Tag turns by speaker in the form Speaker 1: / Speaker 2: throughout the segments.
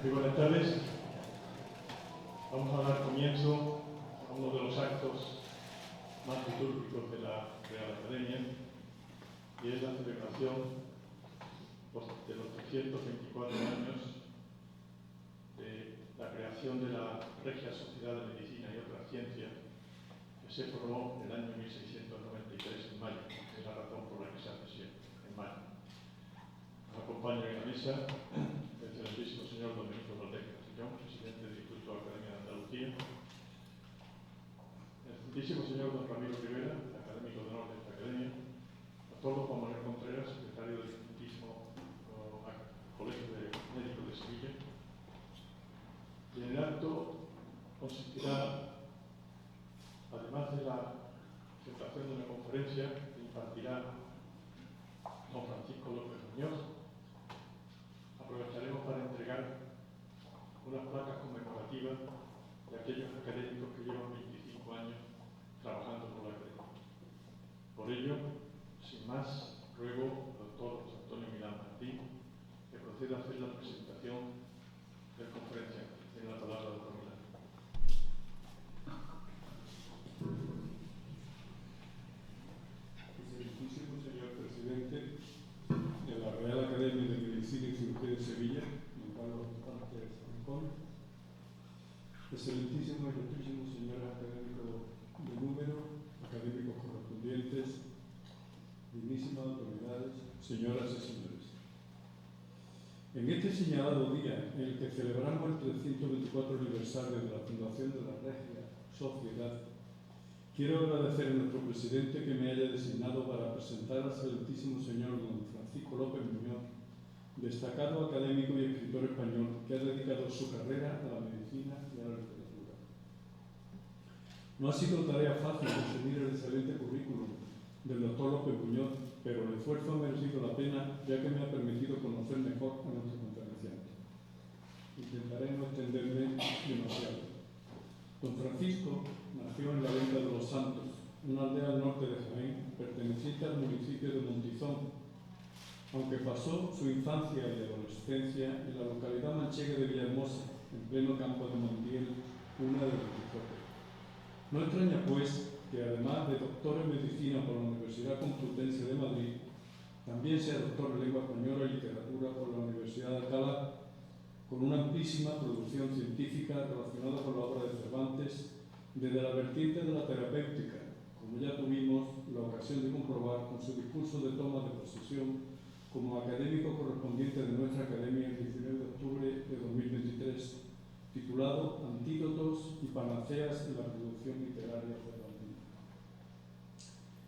Speaker 1: Muy buenas tardes. Vamos a dar comienzo a uno de los actos más litúrgicos de la Real Academia, y es la celebración de los 324 años de la creación de la Regia Sociedad de Medicina y otras Ciencias, que se formó en el año 1693 en mayo, que es la razón por la que se hace siempre, en mayo. Nos acompaña en la mesa el excelentísimo señor Domenico Valdés Castellón, presidente del Instituto de Academia de Andalucía, el excelentísimo señor don Ramiro Rivera, académico de honor de esta academia, doctor Juan Manuel Contreras, secretario del excelentísimo Colegio de Médicos de Sevilla. Y en el acto consistirá, además de la presentación de una conferencia que impartirá don Francisco López Muñoz, aprovecharemos para entregar unas placas conmemorativas de aquellos académicos que llevan 25 años trabajando por la academia. Por ello, sin más, ruego al doctor José Antonio Milán Martín que proceda a hacer la presentación del conferenciante. Tiene la palabra el doctor Milán.
Speaker 2: Excelentísimo señor presidente de la Real Academia de Medicina y Cirugía de Sevilla, don Carlos Sánchez Rincón, excelentísimo y ilustrísimo señores académicos de número, académicos correspondientes, dignísimas autoridades, señoras y señores. En este señalado día, en el que celebramos el 324 aniversario de la fundación de la Regia Sociedad, quiero agradecer a nuestro presidente que me haya designado para presentar al excelentísimo señor don Francisco López Muñoz, destacado académico y escritor español que ha dedicado su carrera a la medicina y a la literatura. No ha sido tarea fácil conseguir el excelente currículum del doctor López Muñoz, pero el esfuerzo ha merecido la pena, ya que me ha permitido conocer mejor a nuestro conferenciante. Intentaré no extenderme demasiado. Don Francisco nació en la Venta de los Santos, una aldea al norte de Jaén, perteneciente al municipio de Montizón, aunque pasó su infancia y adolescencia en la localidad manchega de Villahermosa, en pleno campo de Montiel, una de los Quijotes. No extraña, pues, que además de doctor en medicina por la Universidad Complutense de Madrid, también sea doctor en lengua española y literatura por la Universidad de Alcalá, con una amplísima producción científica relacionada con la obra de Cervantes, desde la vertiente de la terapéutica, como ya tuvimos la ocasión de comprobar con su discurso de toma de posesión como académico correspondiente de nuestra academia el 19 de octubre de 2023, titulado Antídotos y panaceas en la producción literaria cervantina.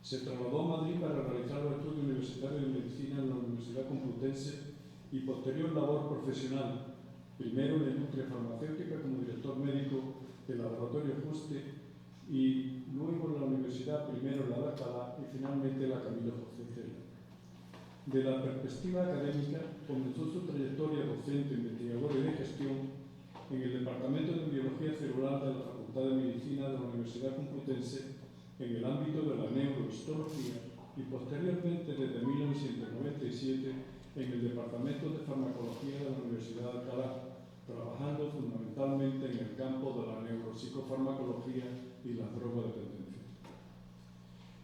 Speaker 2: Se trasladó a Madrid para realizar los estudios universitarios de medicina en la Universidad Complutense y posterior labor profesional, primero en la industria farmacéutica como director médico del laboratorio Juste y luego en la universidad, primero en la de Alcalá y finalmente en la Camilo José Cela. De la perspectiva académica, comenzó su trayectoria docente, investigadora y de gestión en el Departamento de Biología Celular de la Facultad de Medicina de la Universidad Complutense en el ámbito de la neurohistología y posteriormente desde 1997 en el Departamento de Farmacología de la Universidad de Alcalá, trabajando fundamentalmente en el campo de la neuropsicofarmacología y la drogodependencia.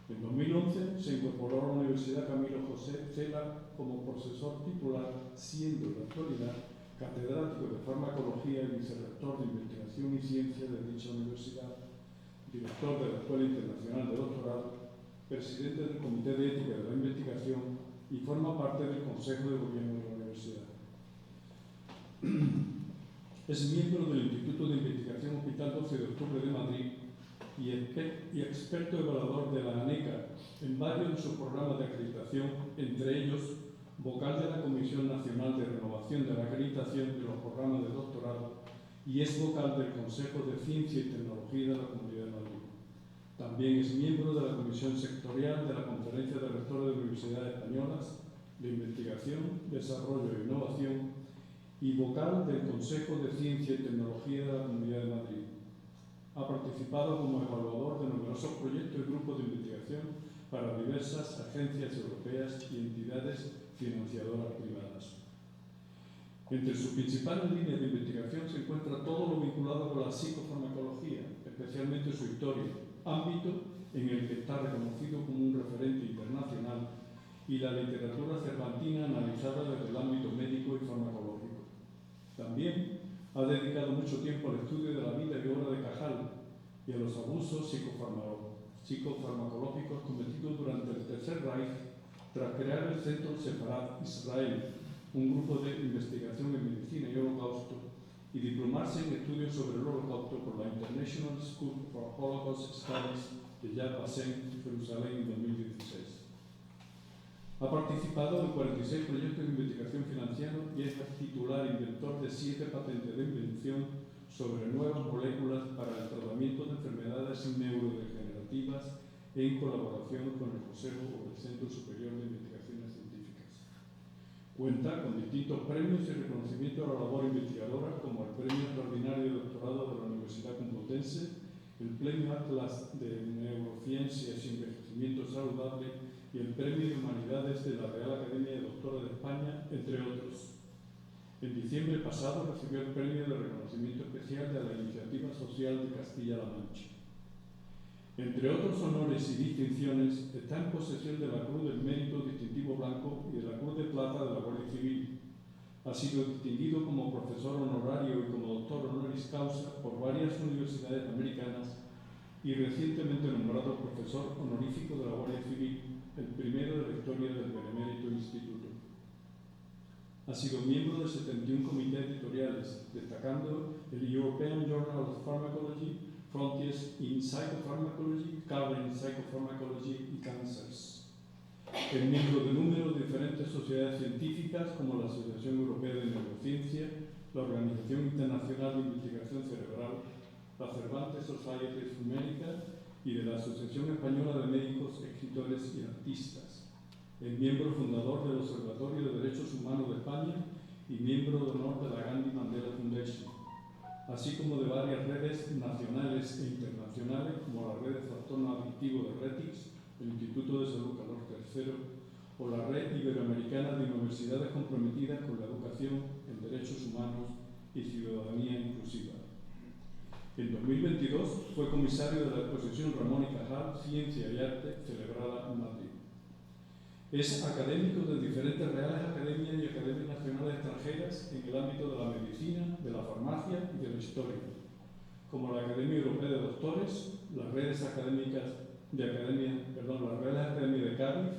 Speaker 2: En 2011 se incorporó a la Universidad Camilo José Cela como profesor titular, siendo en la actualidad catedrático de farmacología y vicerrector de investigación y ciencia de dicha universidad, director de la Escuela Internacional de Doctorado, presidente del Comité de Ética de la Investigación y forma parte del Consejo de Gobierno de la Universidad. Es miembro del Instituto de Investigación Hospital 12 de Octubre de Madrid y experto evaluador de la ANECA en varios de sus programas de acreditación, entre ellos vocal de la Comisión Nacional de Renovación de la Acreditación de los Programas de Doctorado y es vocal del Consejo de Ciencia y Tecnología de la Comunidad de Madrid. También es miembro de la Comisión Sectorial de la Conferencia de Rectores de Universidades Españolas de Investigación, Desarrollo e Innovación y vocal del Consejo de Ciencia y Tecnología de la Comunidad de Madrid. Ha participado como evaluador de numerosos proyectos y grupos de investigación para diversas agencias europeas y entidades financiadoras privadas. Entre sus principales líneas de investigación se encuentra todo lo vinculado con la psicofarmacología, especialmente su historia, ámbito en el que está reconocido como un referente internacional, y la literatura cervantina analizada desde el ámbito médico y farmacológico. También ha dedicado mucho tiempo al estudio de la vida y obra de Cajal y a los abusos psicofarmacológicos cometidos durante el Tercer Reich tras crear el Centro Sefarad Israel, un grupo de investigación en medicina y holocausto, y diplomarse en estudios sobre el holocausto por la International School for Holocaust Studies de Yad Vashem, Jerusalén, en 2016. Ha participado en 46 proyectos de investigación financiera y es titular e inventor de 7 patentes de invención sobre nuevas moléculas para el tratamiento de enfermedades neurodegenerativas en colaboración con el Consejo o el Centro Superior de Investigaciones Científicas. Cuenta con distintos premios y reconocimientos a la labor investigadora, como el Premio Extraordinario de Doctorado de la Universidad Complutense, el Premio Atlas de Neurociencias y Envejecimiento Saludable y el Premio de Humanidades de la Real Academia de Doctores de España, entre otros. En diciembre pasado recibió el Premio de Reconocimiento Especial de la Iniciativa Social de Castilla-La Mancha. Entre otros honores y distinciones, está en posesión de la Cruz del Mérito Distintivo Blanco y de la Cruz de Plata de la Guardia Civil. Ha sido distinguido como profesor honorario y como doctor honoris causa por varias universidades americanas y recientemente nombrado profesor honorífico de la Guardia Civil, el primero de la historia del Benemérito Instituto. Ha sido miembro de 71 comités editoriales, destacando el European Journal of Pharmacology, Frontiers in Psychopharmacology, Covering Psychopharmacology y Cancers. Es miembro de número de diferentes sociedades científicas como la Asociación Europea de Neurociencia, la Organización Internacional de Investigación Cerebral, la Cervantes Society of America y de la Asociación Española de Médicos, Escritores y Artistas. Es miembro fundador del Observatorio de Derechos Humanos de España y miembro de honor de la Gandhi Mandela Foundation, así como de varias redes nacionales e internacionales como la Red de Trastorno Adictivo de RETIX, el Instituto de Salud Carlos III, o la Red Iberoamericana de Universidades comprometidas con la educación en derechos humanos y ciudadanía inclusiva. En 2022 fue comisario de la exposición Ramón y Cajal, Ciencia y Arte, celebrada en Madrid. Es académico de diferentes reales academias y academias nacionales extranjeras en el ámbito de la medicina, de la farmacia y de la historia, como la Academia Europea de Doctores, las redes académicas de las reales academias de Cádiz,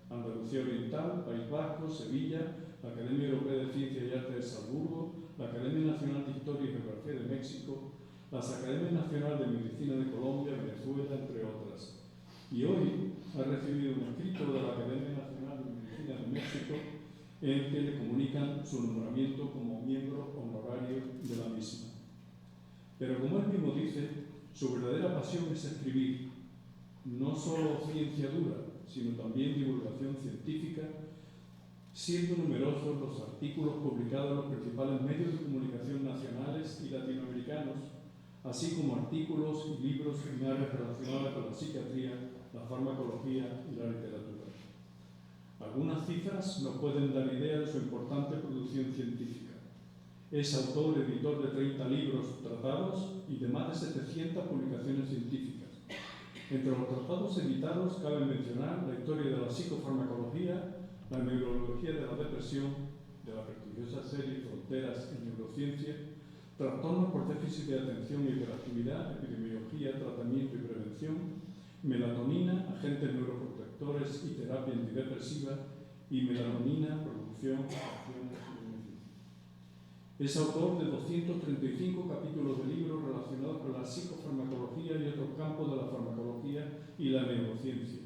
Speaker 2: Andalucía Oriental, País Vasco, Sevilla, la Academia Europea de Ciencia y Arte de Salzburgo, la Academia Nacional de Historia y Geografía de México, las Academias Nacionales de Medicina de Colombia, Venezuela, entre otras. Y hoy ha recibido un escrito de la Academia Nacional de Medicina de México en el que le comunican su nombramiento como miembro honorario de la misma. Pero como él mismo dice, su verdadera pasión es escribir, no solo ciencia dura, sino también divulgación científica, siendo numerosos los artículos publicados en los principales medios de comunicación nacionales y latinoamericanos, así como artículos y libros en áreas relacionadas con la psiquiatría, la farmacología y la literatura. Algunas cifras nos pueden dar idea de su importante producción científica. Es autor y editor de 30 libros tratados y de más de 700 publicaciones científicas. Entre los tratados editados cabe mencionar la historia de la psicofarmacología, la neurología de la depresión, de la prestigiosa serie Fronteras en Neurociencia, trastornos por déficit de atención y hiperactividad, epidemiología, tratamiento y prevención, melatonina, agentes neuroprotectores y terapia antidepresiva, y melatonina, producción, acciones y beneficios. Es autor de 235 capítulos de libros relacionados con la psicofarmacología y otros campos de la farmacología y la neurociencia,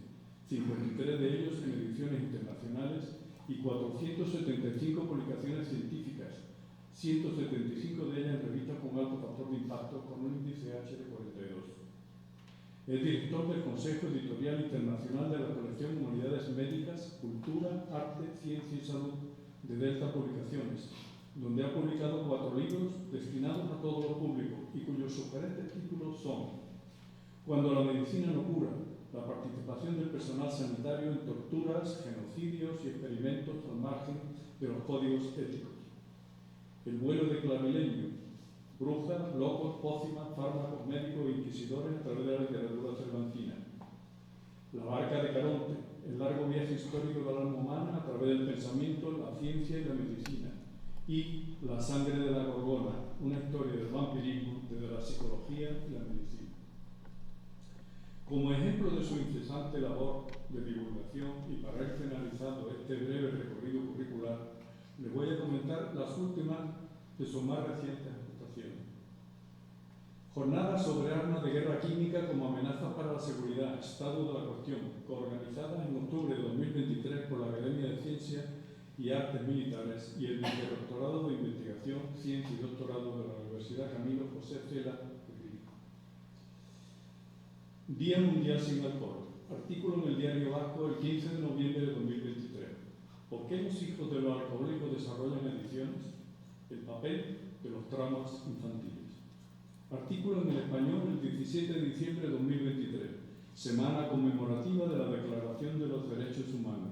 Speaker 2: 53 de ellos en ediciones internacionales y 475 publicaciones científicas, 175 de ellas en revistas con alto factor de impacto con un índice H de 42. Es director del Consejo Editorial Internacional de la colección Humanidades Médicas, Cultura, Arte, Ciencia y Salud de Delta Publicaciones, donde ha publicado 4 libros destinados a todo lo público y cuyos sugerentes títulos son Cuando la medicina no cura, la participación del personal sanitario en torturas, genocidios y experimentos al margen de los códigos éticos. el vuelo de Clavileño, brujas, locos, pócimas, fármacos, médicos e inquisidores a través de la literatura cervantina. La barca de Caronte, el largo viaje histórico del alma humana a través del pensamiento, la ciencia y la medicina. Y La sangre de la Gorgona, una historia del vampirismo desde la psicología y la medicina. Como ejemplo de su incesante labor de divulgación y para ir finalizando este breve recorrido curricular, les voy a comentar las últimas de sus más recientes aportaciones. Jornadas sobre armas de guerra química como amenazas para la seguridad, estado de la cuestión, coorganizadas en octubre de 2023 por la Academia de Ciencias y Artes Militares y el Vicedoctorado de Investigación, Ciencia y Doctorado de la Universidad Camilo José Cela de Madrid. Día Mundial sin Alcohol. Artículo en el Diario Vasco el 15 de noviembre de 2023. ¿Por qué los hijos de los alcohólicos desarrollan adicciones? El papel de los traumas infantiles. Artículo en El Español el 17 de diciembre de 2023. Semana conmemorativa de la Declaración de los Derechos Humanos.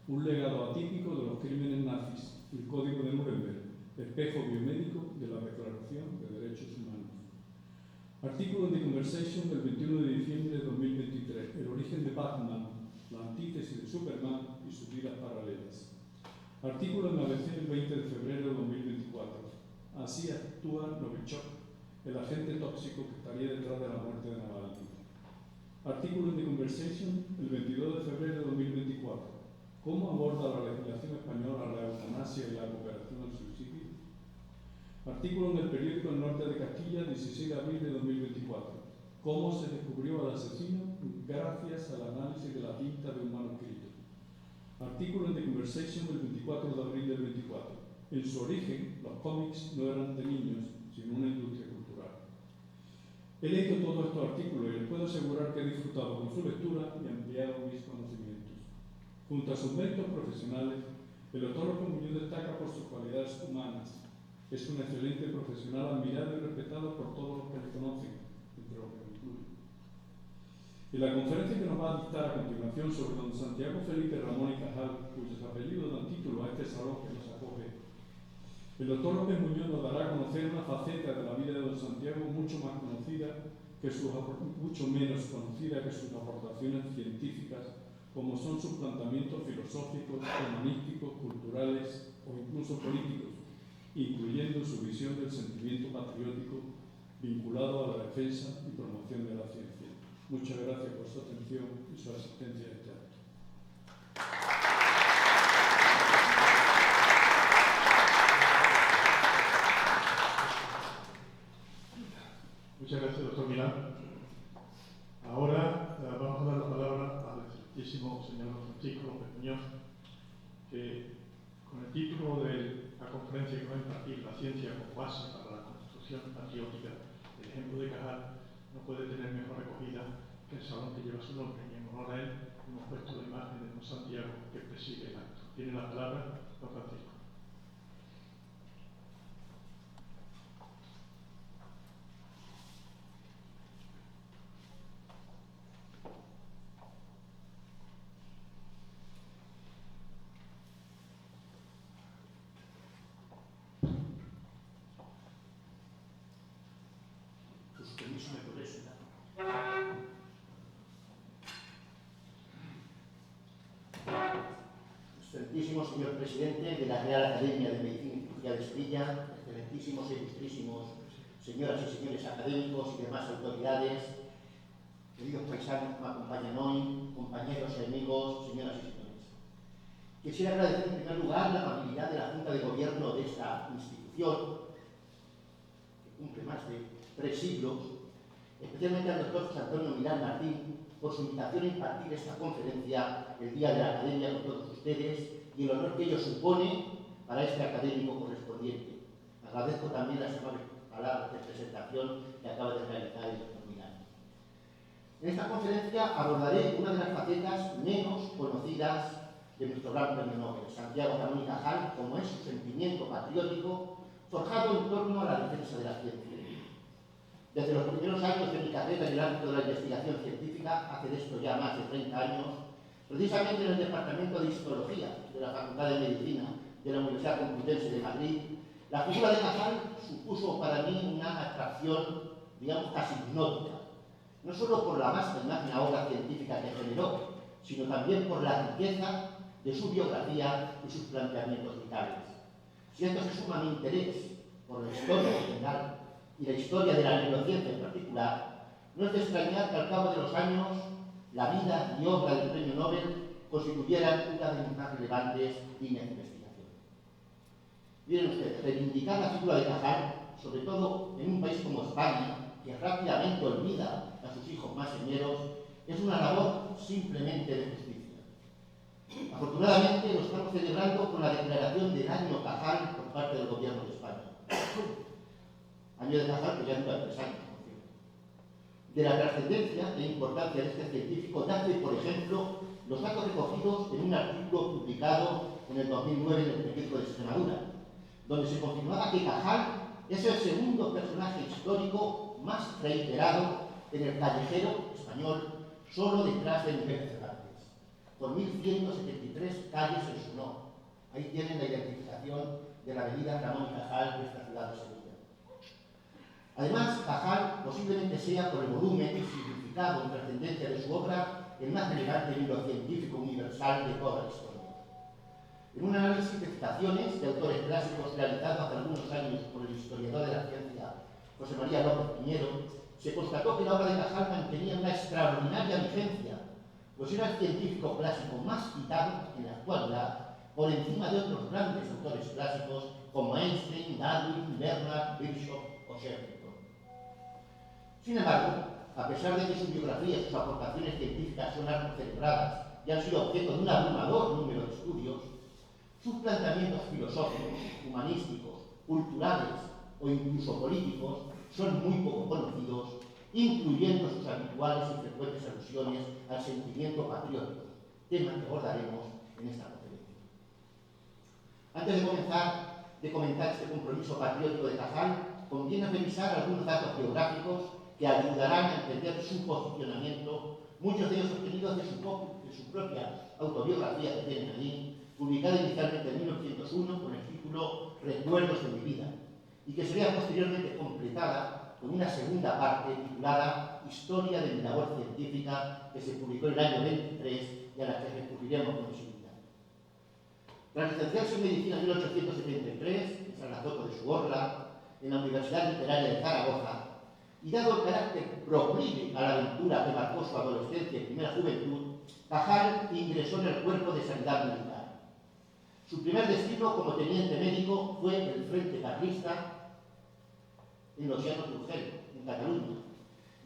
Speaker 2: Un legado atípico de los crímenes nazis. El Código de Nuremberg. Espejo biomédico de la Declaración de Derechos Humanos. Artículo en The Conversation del 21 de diciembre de 2023. El origen de Batman, la antítesis de Superman y sus vidas paralelas. Artículo en ABC el 20 de febrero de 2024. Así actúa Novichok, el agente tóxico que estaría detrás de la muerte de Navalny. Artículo en The Conversation el 22 de febrero de 2024. ¿Cómo aborda la legislación española la eutanasia y la cooperación al suicidio? Artículo en el periódico El Norte de Castilla, 16 de abril de 2024. ¿Cómo se descubrió al asesino? Gracias al análisis de la tinta de un manuscrito. Artículo en The Conversation del 24 de abril del 24. En su origen, los cómics no eran de niños, sino una industria cultural. He leído todos estos artículos y les puedo asegurar que he disfrutado con su lectura y ampliado mis conocimientos. Junto a sus méritos profesionales, el doctor López Muñoz destaca por sus cualidades humanas. Es un excelente profesional admirado y respetado por todos los que le conocen, entre los que me incluyo. En la conferencia que nos va a dictar a continuación sobre don Santiago Felipe Ramón y Cajal, cuyos apellidos dan título a este salón que nos acoge, el doctor López Muñoz nos dará a conocer una faceta de la vida de don Santiago mucho menos conocida que sus aportaciones científicas, como son sus planteamientos filosóficos, humanísticos, culturales o incluso políticos, incluyendo su visión del sentimiento patriótico vinculado a la defensa y promoción de la ciencia. Muchas gracias por su atención y su asistencia a este acto.
Speaker 1: Muchas gracias, doctor Milán. Ahora vamos a dar la palabra al excelentísimo señor Francisco López Muñoz, que con el título de la conferencia que va a impartir La ciencia como base para la construcción patriótica, el ejemplo de Cajal no puede tener mejor recogida que el salón que lleva su nombre, y en honor a él hemos puesto la imagen de don Santiago que preside el acto. Tiene la palabra don Francisco.
Speaker 3: Excelentísimo señor presidente de la Real Academia de Medicina y Cirugía de Sevilla, excelentísimos e ilustrísimos señoras y señores académicos y demás autoridades, queridos paisanos que me acompañan hoy, compañeros y amigos, señoras y señores. Quisiera agradecer en primer lugar la amabilidad de la Junta de Gobierno de esta institución, que cumple más de 3 siglos, especialmente al doctor José Antonio Milán Martín, por su invitación a impartir esta conferencia el Día de la Academia con todos ustedes y el honor que ello supone para este académico correspondiente. Agradezco también las amables palabras de presentación que acaba de realizar el doctor Milán. En esta conferencia abordaré una de las facetas menos conocidas de nuestro gran premio Nobel, Santiago Ramón y Cajal, como es su sentimiento patriótico forjado en torno a la defensa de la ciencia. Desde los primeros años de mi carrera en el ámbito de la investigación científica, hace de esto ya más de 30 años, precisamente en el Departamento de Histología de la Facultad de Medicina de la Universidad Complutense de Madrid, La figura de Cajal supuso para mí una atracción, digamos, casi hipnótica, no solo por la vasta y magna obra científica que generó, sino también por la riqueza de su biografía y sus planteamientos vitales. Si a esto se suma mi interés por la historia en general y la historia de la neurociencia en particular, no es de extrañar que al cabo de los años la vida y obra del premio Nobel constituyeran una de mis más relevantes líneas de investigación. Miren ustedes, reivindicar la figura de Cajal, sobre todo en un país como España, que rápidamente olvida a sus hijos más señeros, es una labor simplemente de justicia. Afortunadamente lo estamos celebrando con la declaración del año Cajal por parte del Gobierno de España. Año de Cajal que ya dura 3 años, por cierto. De la trascendencia e importancia de este científico nace, por ejemplo, los datos recogidos en un artículo publicado en el 2009 en el Periódico de Extremadura, donde se confirmaba que Cajal es el segundo personaje histórico más reiterado en el callejero español, solo detrás de Miguel Cervantes, con 1.173 calles en su nombre. Ahí tienen la identificación de la avenida Ramón y Cajal de esta ciudad de Sevilla. Además, Cajal posiblemente sea, por el volumen y significado y trascendencia de su obra, el más relevante libro científico universal de toda la historia. En un análisis de citaciones de autores clásicos realizado hace algunos años por el historiador de la ciencia José María López Piñero, se constató que la obra de Cajal mantenía una extraordinaria vigencia, pues era el científico clásico más citado en la actualidad, por encima de otros grandes autores clásicos como Einstein, Darwin, Bernard, Bishop o Shackleton. Sin embargo, a pesar de que su biografía y sus aportaciones científicas son algo celebradas y han sido objeto de un abrumador número de estudios, sus planteamientos filosóficos, humanísticos, culturales o incluso políticos son muy poco conocidos, incluyendo sus habituales y frecuentes alusiones al sentimiento patriótico, tema que abordaremos en esta conferencia. Antes de comentar este compromiso patriótico de Cajal, conviene revisar algunos datos geográficos que ayudarán a entender su posicionamiento, muchos de ellos obtenidos de su propia autobiografía que tienen allí, publicada inicialmente en 1901 con el título Recuerdos de mi vida, y que sería posteriormente completada con una segunda parte titulada Historia de mi labor científica, que se publicó en el año 23 y a la que recurriremos con seguridad. Tras licenciarse en Medicina en 1873, esa es la foto de su orla, en la Universidad Literaria de Zaragoza, y dado el carácter proclive a la aventura que marcó su adolescencia y primera juventud, Cajal ingresó en el Cuerpo de Sanidad Militar. Su primer destino como teniente médico fue el Frente Carlista en los Llanos de Urgel, en Cataluña.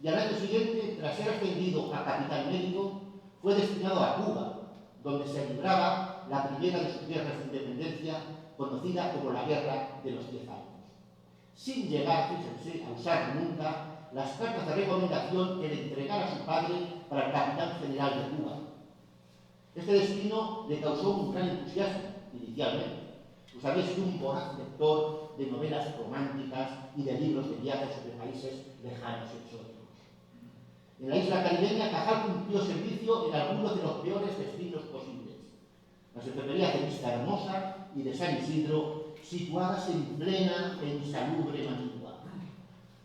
Speaker 3: Y al año siguiente, tras ser ascendido a capitán médico, fue destinado a Cuba, donde se libraba la primera de sus guerras de independencia, conocida como la Guerra de los 10 años, sin llegar, fíjense, a usar nunca las cartas de recomendación que le entregara su padre para el capitán general de Cuba. Este destino le causó un gran entusiasmo inicialmente, pues había sido un voraz lector de novelas románticas y de libros de viajes sobre países lejanos y exóticos. En la isla caribeña, Cajal cumplió servicio en algunos de los peores destinos posibles. Las enfermerías de Vista Hermosa y de San Isidro, situadas en plena e insalubre Manigua,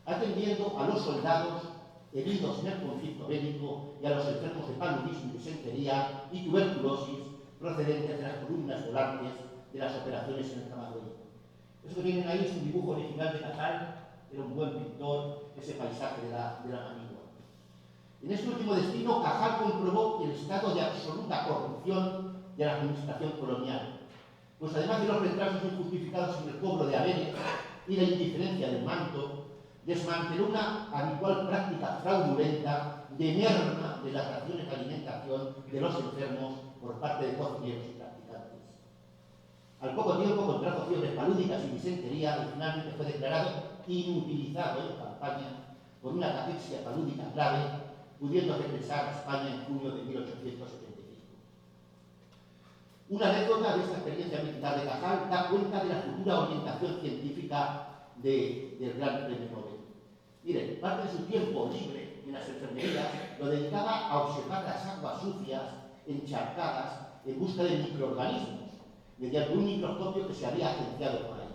Speaker 3: atendiendo a los soldados heridos en el conflicto bélico y a los enfermos de paludismo y disentería y tuberculosis procedentes de las columnas volantes de las operaciones en el Camagüey. Eso que tienen ahí es un dibujo original de Cajal, era un buen pintor, ese paisaje de la Manigua. En este último destino, Cajal comprobó el estado de absoluta corrupción de la administración colonial, pues además de los retrasos injustificados en el cobro de haberes y la indiferencia del manto, desmanteló una habitual práctica fraudulenta de merma de las raciones de alimentación de los enfermos por parte de cocineros y practicantes. Al poco tiempo contrajo fiebres palúdicas y disentería y finalmente fue declarado inutilizado en campaña por una catexia palúdica grave, pudiendo regresar a España en junio de 1875. Una anécdota de esta experiencia militar de Cajal da cuenta de la futura orientación científica del Gran Premio Nobel. Miren, parte de su tiempo libre en las enfermerías lo dedicaba a observar las aguas sucias, encharcadas, en busca de microorganismos, mediante un microscopio que se había agenciado por ahí.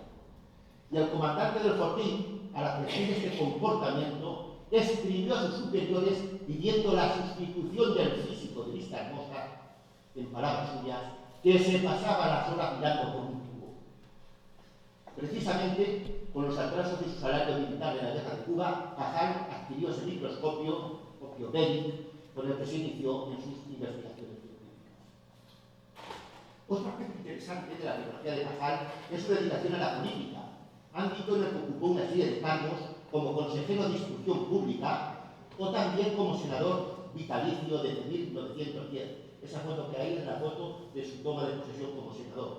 Speaker 3: y el comandante del Fortín, al apreciar este comportamiento, escribió a sus superiores pidiendo la sustitución del físico de Vista Hermosa, en palabras suyas, que se pasaba las horas mirando por un tubo. Precisamente, con los atrasos de su salario militar en la guerra de Cuba, Cajal adquirió ese microscopio, Opio-Beric, con el que se inició en sus investigaciones científicas. Otro aspecto interesante de la biografía de Cajal es su dedicación a la política, ámbito en el que ocupó una serie de cargos como consejero de instrucción pública o también como senador vitalicio desde 1910. Esa foto que hay es la foto de su toma de posesión como senador,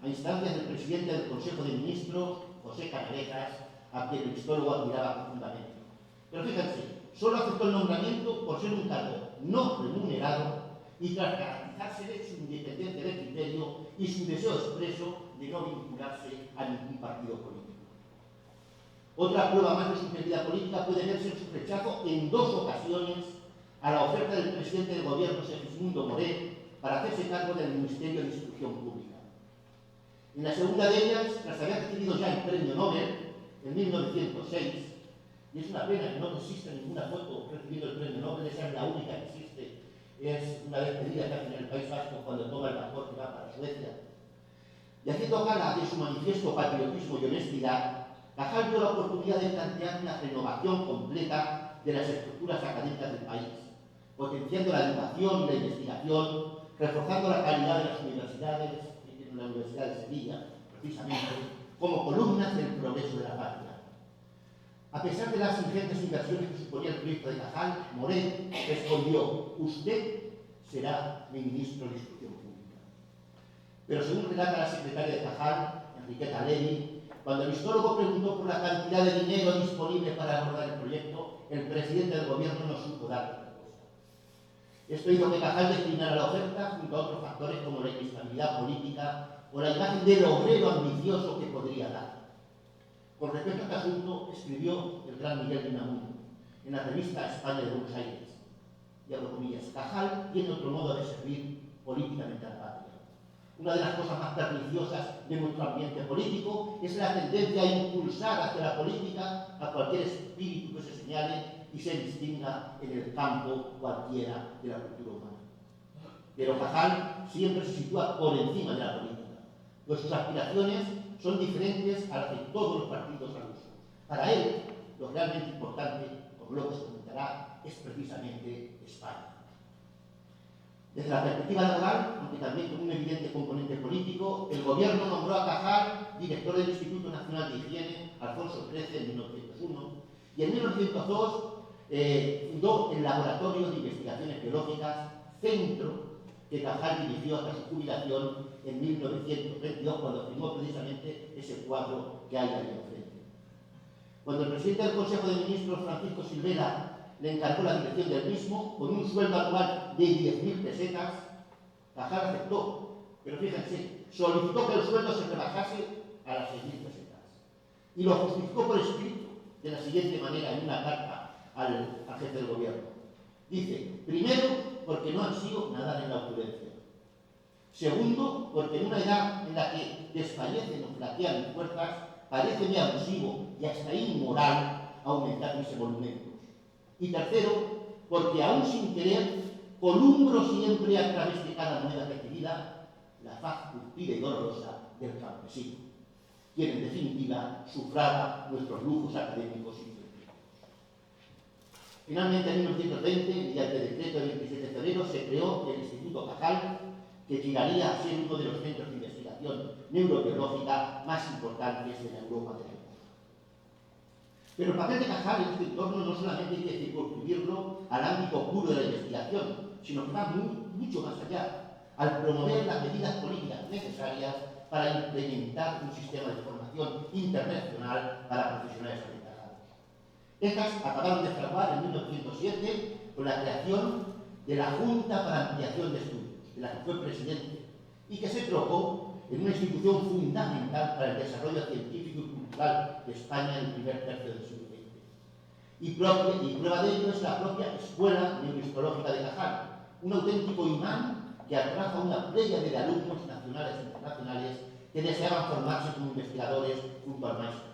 Speaker 3: a instancias del presidente del Consejo de Ministros, José Canalejas, a quien el histórico admiraba profundamente. Pero fíjense, solo aceptó el nombramiento por ser un cargo no remunerado y tras garantizársele su independencia de criterio y su deseo expreso de no vincularse a ningún partido político. Otra prueba más de su integridad política puede verse en su rechazo en 2 ocasiones a la oferta del presidente del gobierno, Segismundo Moret, para hacerse cargo del Ministerio de Instrucción Pública. En la segunda de ellas, tras haber recibido ya el premio Nobel en 1906, y es una pena que no exista ninguna foto recibiendo el premio Nobel, esa es la única que existe, es una despedida que hacen en el País Vasco cuando toma el vapor que va para Suecia. Y haciendo gala de su manifiesto patriotismo y honestidad, Cajal dio la oportunidad de plantear una renovación completa de las estructuras académicas del país, potenciando la educación y la investigación, reforzando la calidad de las universidades, en la Universidad de Sevilla, precisamente, como columnas del progreso de la patria. A pesar de las ingentes inversiones que suponía el proyecto de Cajal, Moret respondió: usted será mi ministro de Instrucción Pública. Pero según relata la secretaria de Cajal, Enriqueta Levy, cuando el histólogo preguntó por la cantidad de dinero disponible para abordar el proyecto, el presidente del gobierno no supo dar respuesta. Esto hizo que Cajal declinara la oferta junto a otros factores como la inestabilidad política o la imagen del obrero ambicioso que podría dar. Con respecto a este asunto, escribió el gran Miguel de Unamuno en la revista España de Buenos Aires, y abro comillas: Cajal tiene otro modo de servir políticamente a la patria. Una de las cosas más perniciosas de nuestro ambiente político es la tendencia a impulsar hacia la política a cualquier espíritu que se señale y se distinga en el campo cualquiera de la cultura humana. Pero Cajal siempre se sitúa por encima de la política, pues sus aspiraciones son diferentes a las de todos los partidos al uso. Para él, lo realmente importante, como luego se comentará, es precisamente España. Desde la perspectiva laboral, aunque también con un evidente componente político, el gobierno nombró a Cajal director del Instituto Nacional de Higiene, Alfonso XIII, en 1901, y en 1902 fundó el Laboratorio de Investigaciones Biológicas, centro que Cajal dirigió hasta su jubilación en 1922, cuando firmó precisamente ese cuadro que hay ahí enfrente. Cuando el presidente del Consejo de Ministros, Francisco Silvera, le encargó la dirección del mismo, con un sueldo anual de 10.000 pesetas, Cajal aceptó, pero fíjense, solicitó que el sueldo se rebajase a las 6.000 pesetas. Y lo justificó por escrito, de la siguiente manera, en una carta al jefe del gobierno. Dice: primero, porque no ansío nadar en la opulencia. Segundo, porque en una edad en la que desfallecen o flaquean mis fuerzas, paréceme abusivo y hasta inmoral aumentar mis emolumentos. Y tercero, porque aún sin querer, columbro siempre a través de cada moneda recibida la faz curtida y dolorosa del campesino, quien en definitiva sufraba nuestros lujos académicos y científicos. Finalmente, en 1920, mediante el decreto del 27 de febrero, se creó el Instituto Cajal, que llegaría a ser uno de los centros de investigación neurobiológica más importantes de la Europa de la época. Pero el papel de Cajal en este entorno no solamente hay que circunscribirlo al ámbito puro de la investigación, sino que va mucho más allá, al promover las medidas políticas necesarias para implementar un sistema de formación internacional para profesionales aventajados. Estas acabaron de fraguar en 1907 con la creación de la Junta para Ampliación de Estudios, de la que fue presidente, y que se trocó en una institución fundamental para el desarrollo científico y cultural de España en el primer tercio del siglo XX. Y prueba de ello es la propia Escuela Neurohistológica de Cajal, un auténtico imán que atrajo a una playa de alumnos nacionales e internacionales que deseaban formarse como investigadores junto al maestro,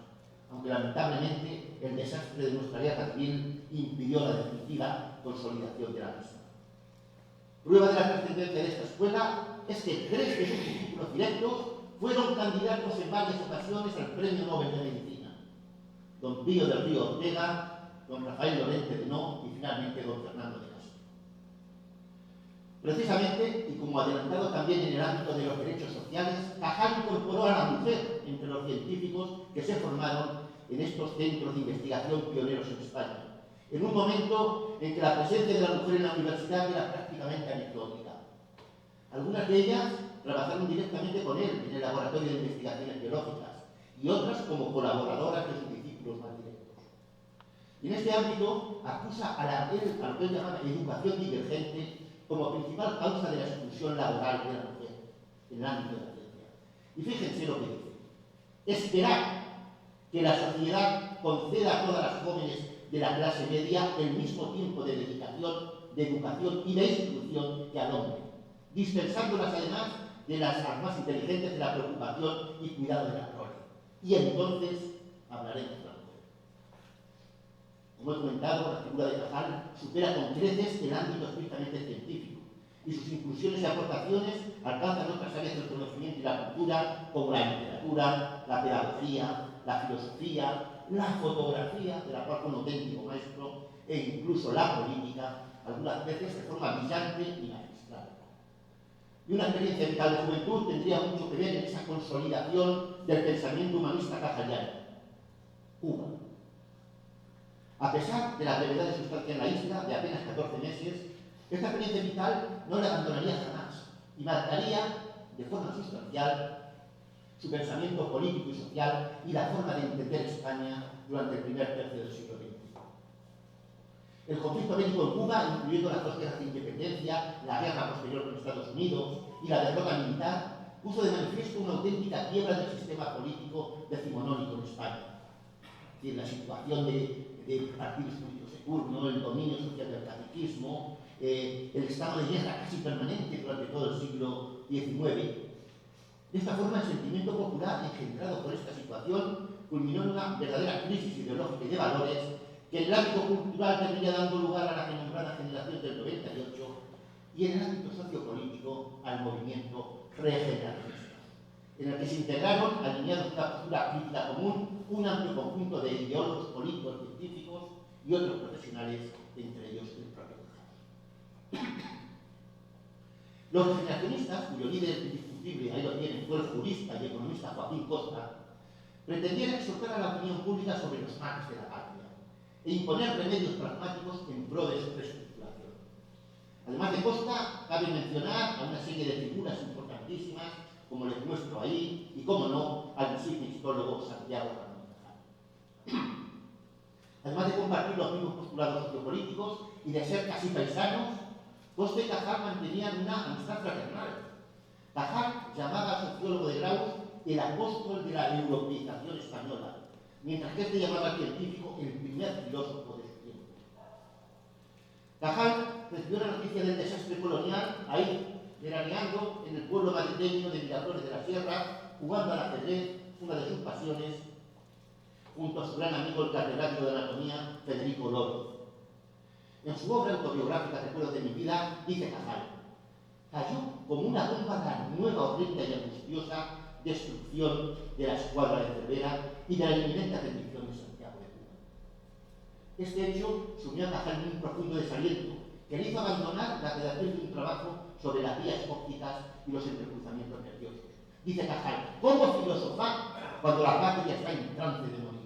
Speaker 3: aunque lamentablemente el desastre de nuestra guerra civil impidió la definitiva consolidación de la misma. Prueba de la trascendencia de esta escuela es que 3 de sus discípulos directos fueron candidatos en varias ocasiones al Premio Nobel de Medicina: don Pío del Río Ortega, don Rafael Lorente de No y finalmente don Fernando de Castro. Precisamente, y como adelantado también en el ámbito de los derechos sociales, Cajal incorporó a la mujer entre los científicos que se formaron en estos centros de investigación pioneros en España, en un momento en que la presencia de la mujer en la universidad era prácticamente anecdótica. Algunas de ellas trabajaron directamente con él en el laboratorio de investigaciones biológicas y otras como colaboradoras de sus discípulos más directos. Y en este ámbito acusa a lo que él llamaba educación divergente como principal causa de la exclusión laboral de la mujer en el ámbito de la ciencia. Y fíjense lo que dice: esperar que la sociedad conceda a todas las jóvenes de la clase media el mismo tiempo de dedicación, de educación y de instrucción que al hombre, dispensándolas además de las más inteligentes de la preocupación y cuidado de la prole. Y entonces hablaremos de la mujer. Como he comentado, la figura de Cajal supera con creces el ámbito estrictamente científico, y sus inclusiones y aportaciones alcanzan otras áreas del conocimiento y la cultura, como la literatura, la pedagogía, la filosofía, la fotografía, de la cual fue un auténtico maestro, e incluso la política, algunas veces de forma brillante y magistral. Y una experiencia vital de juventud tendría mucho que ver en esa consolidación del pensamiento humanista cajaliano. Cuba. A pesar de la brevedad de su estancia en la isla, de apenas 14 meses, esta experiencia vital no la abandonaría jamás y marcaría de forma sustancial su pensamiento político y social y la forma de entender España durante el primer tercio del siglo XX. El conflicto bélico en Cuba, incluyendo las 2 guerras de independencia, la guerra posterior con Estados Unidos y la derrota militar, puso de manifiesto una auténtica quiebra del sistema político decimonónico en España. Es decir, la situación de partidos políticos de turno, el dominio social del caciquismo, el estado de guerra casi permanente durante todo el siglo XIX. De esta forma, el sentimiento popular engendrado por esta situación culminó en una verdadera crisis ideológica y de valores que en el ámbito cultural terminó dando lugar a la renombrada generación del 98 y en el ámbito sociopolítico al movimiento regeneracionista, en el que se integraron, alineados en una postura crítica común, un amplio conjunto de ideólogos políticos, científicos y otros profesionales, entre ellos el propio Cajal. Los regeneracionistas, cuyo líder indiscutible, ahí lo tienen, fue el jurista y economista Joaquín Costa, pretendían exhortar a la opinión pública sobre los males de la patria e imponer remedios pragmáticos en pro de su reestructuración. Además de Costa, cabe mencionar a una serie de figuras importantísimas, como les muestro ahí, y como no, al insigne histólogo Santiago Ramón Cajal. Además de compartir los mismos postulados sociopolíticos y de ser casi paisanos, Costa y Cajal mantenían una amistad fraternal. Cajal llamaba al sociólogo de Graus el apóstol de la europeización española, mientras que este llamaba al científico el primer filósofo de su tiempo. Cajal recibió la noticia del desastre colonial ahí, veraneando en el pueblo madrileño de Miraflores de la Sierra, jugando al ajedrez, una de sus pasiones, junto a su gran amigo el catedrático de anatomía Federico Loro. En su obra autobiográfica Recuerdos de mi vida, dice Cajal: cayó como una bomba la nueva, horrenda y angustiosa destrucción de la escuadra de Cervera y de la inminente rendición de Santiago de Cuba. Este hecho sumió a Cajal en un profundo desaliento que le hizo abandonar la redacción de un trabajo sobre las vías ópticas y los entrecruzamientos nerviosos. Dice Cajal: ¿cómo filosofar cuando la patria está en trance de morir?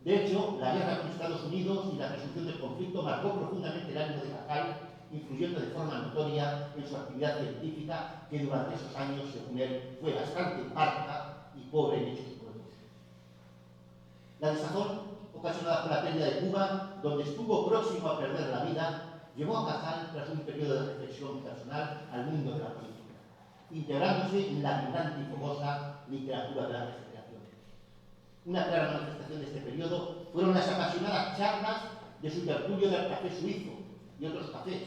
Speaker 3: De hecho, la guerra con Estados Unidos y la resolución del conflicto marcó profundamente el ánimo de Cajal, influyendo de forma notoria en su actividad científica, que durante esos años, según él, fue bastante parca y pobre en hechos históricos. La desazón ocasionada por la pérdida de Cuba, donde estuvo próximo a perder la vida, llevó a Cajal, tras un periodo de reflexión personal, al mundo de la política, integrándose en la vibrante y fogosa literatura de la regeneración. Una clara manifestación de este periodo fueron las apasionadas charlas de su tertulio del Café Suizo y otros cafés,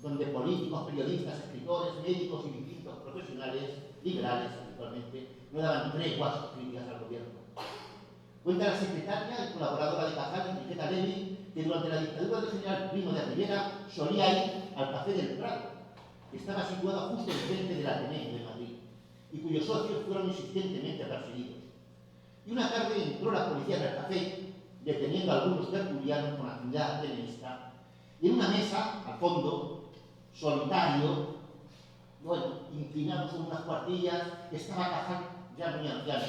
Speaker 3: donde políticos, periodistas, escritores, médicos y distintos profesionales liberales actualmente, no daban treguas a sus críticas al gobierno. Cuenta la secretaria y colaboradora de Cajal, Enriqueta Levy, que durante la dictadura del general Primo de Rivera solía ir al Café del Prado, que estaba situado justo enfrente del Ateneo de Madrid, y cuyos socios fueron insistentemente perseguidos. Y una tarde entró la policía en el café, deteniendo a algunos tertulianos con actividad ateneísta, y en una mesa, al fondo, solitario, bueno, inclinado sobre unas cuartillas, estaba Cajal, ya muy anciano.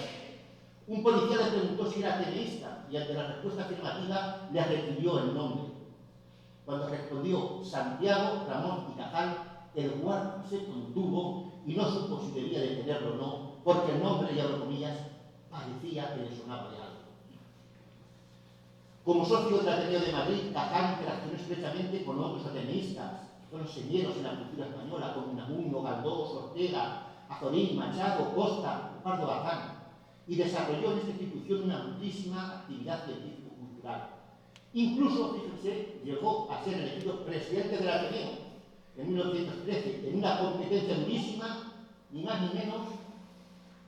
Speaker 3: Un policía le preguntó si era ateneísta, y ante la respuesta afirmativa le requirió el nombre. Cuando respondió Santiago, Ramón y Cajal, el guardia se contuvo y no supo si debía detenerlo o no, porque el nombre, y abro comillas, parecía que le sonaba de algo. Como socio del Ateneo de Madrid, Cajal interaccionó estrechamente con otros ateneístas, con los señeros en la cultura española, como Unamuno, Galdós, Ortega, Azorín, Machado, Costa, Pardo Bazán, y desarrolló en esta institución una amplísima actividad científico-cultural. Incluso, fíjense, llegó a ser elegido presidente del Ateneo en 1913, en una competencia durísima, ni más ni menos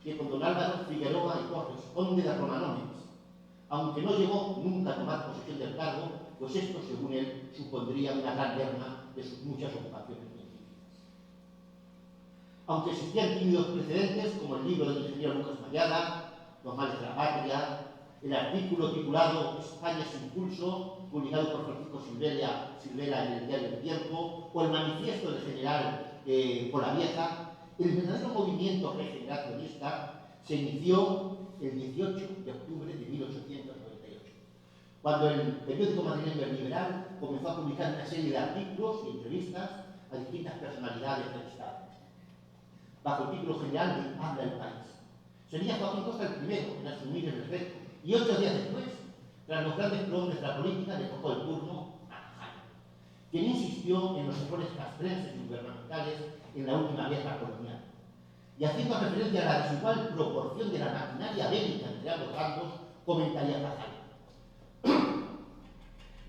Speaker 3: que con don Álvaro Figueroa y Torres, conde de Romanones, aunque no llegó nunca a tomar posesión del cargo, pues esto, según él, supondría una gran merma de sus muchas ocupaciones científicas. Aunque existían tímidos precedentes, como el libro del ingeniero Lucas Mayada, Los males de la patria, el artículo titulado España sin pulso, publicado por Francisco Silvela en el diario El Tiempo, o el manifiesto del general Polavieja, el verdadero movimiento regeneracionista se inició el 18 de octubre de 1898, cuando el periódico madrileño El Liberal comenzó a publicar una serie de artículos y entrevistas a distintas personalidades del Estado, bajo el título general de Habla el País. Sería Joaquín Costa el primero en asumir el reto, y 8 días después, tras los grandes prohombres de la política, le tocó el turno a Cajal, quien insistió en los errores castrenses y gubernamentales en la última guerra colonial. Y haciendo referencia a la desigual proporción de la maquinaria bélica entre ambos bandos, comentaría Cajal.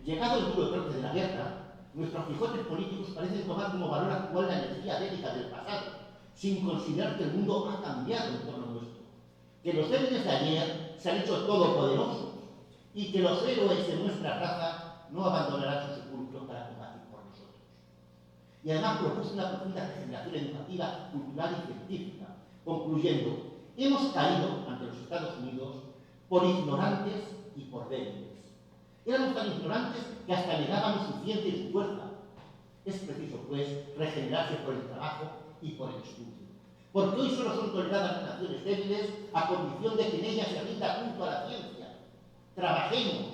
Speaker 3: Llegado el duro trote de la guerra, nuestros Quijotes políticos parecen tomar como valor actual la energía bélica del pasado, sin considerar que el mundo ha cambiado en torno a nuestro, que los débiles de ayer se han hecho todopoderosos y que los héroes de nuestra raza no abandonarán sus sepulcros para combatir por nosotros. Y además propuso una profunda regeneración educativa, cultural y científica, concluyendo: hemos caído ante los Estados Unidos por ignorantes y por débiles. Éramos tan ignorantes que hasta negábamos su ciencia y su fuerza. Es preciso, pues, regenerarse por el trabajo y por el estudio, porque hoy solo son toleradas las naciones débiles a condición de que en ellas se rinda culto a la ciencia. Trabajemos,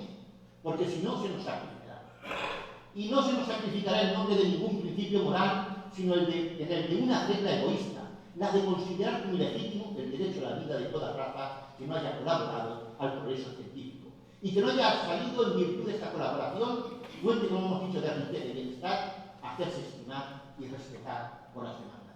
Speaker 3: porque si no se nos sacrificará. Y no se nos sacrificará en nombre de ningún principio moral, sino en el de una regla egoísta, la de considerar como ilegítimo el derecho a la vida de toda raza que no haya colaborado al progreso científico, y que no haya salido en virtud de esta colaboración, fuente, como hemos dicho, de riqueza y bienestar, a hacerse estimar y respetar por las demás naciones.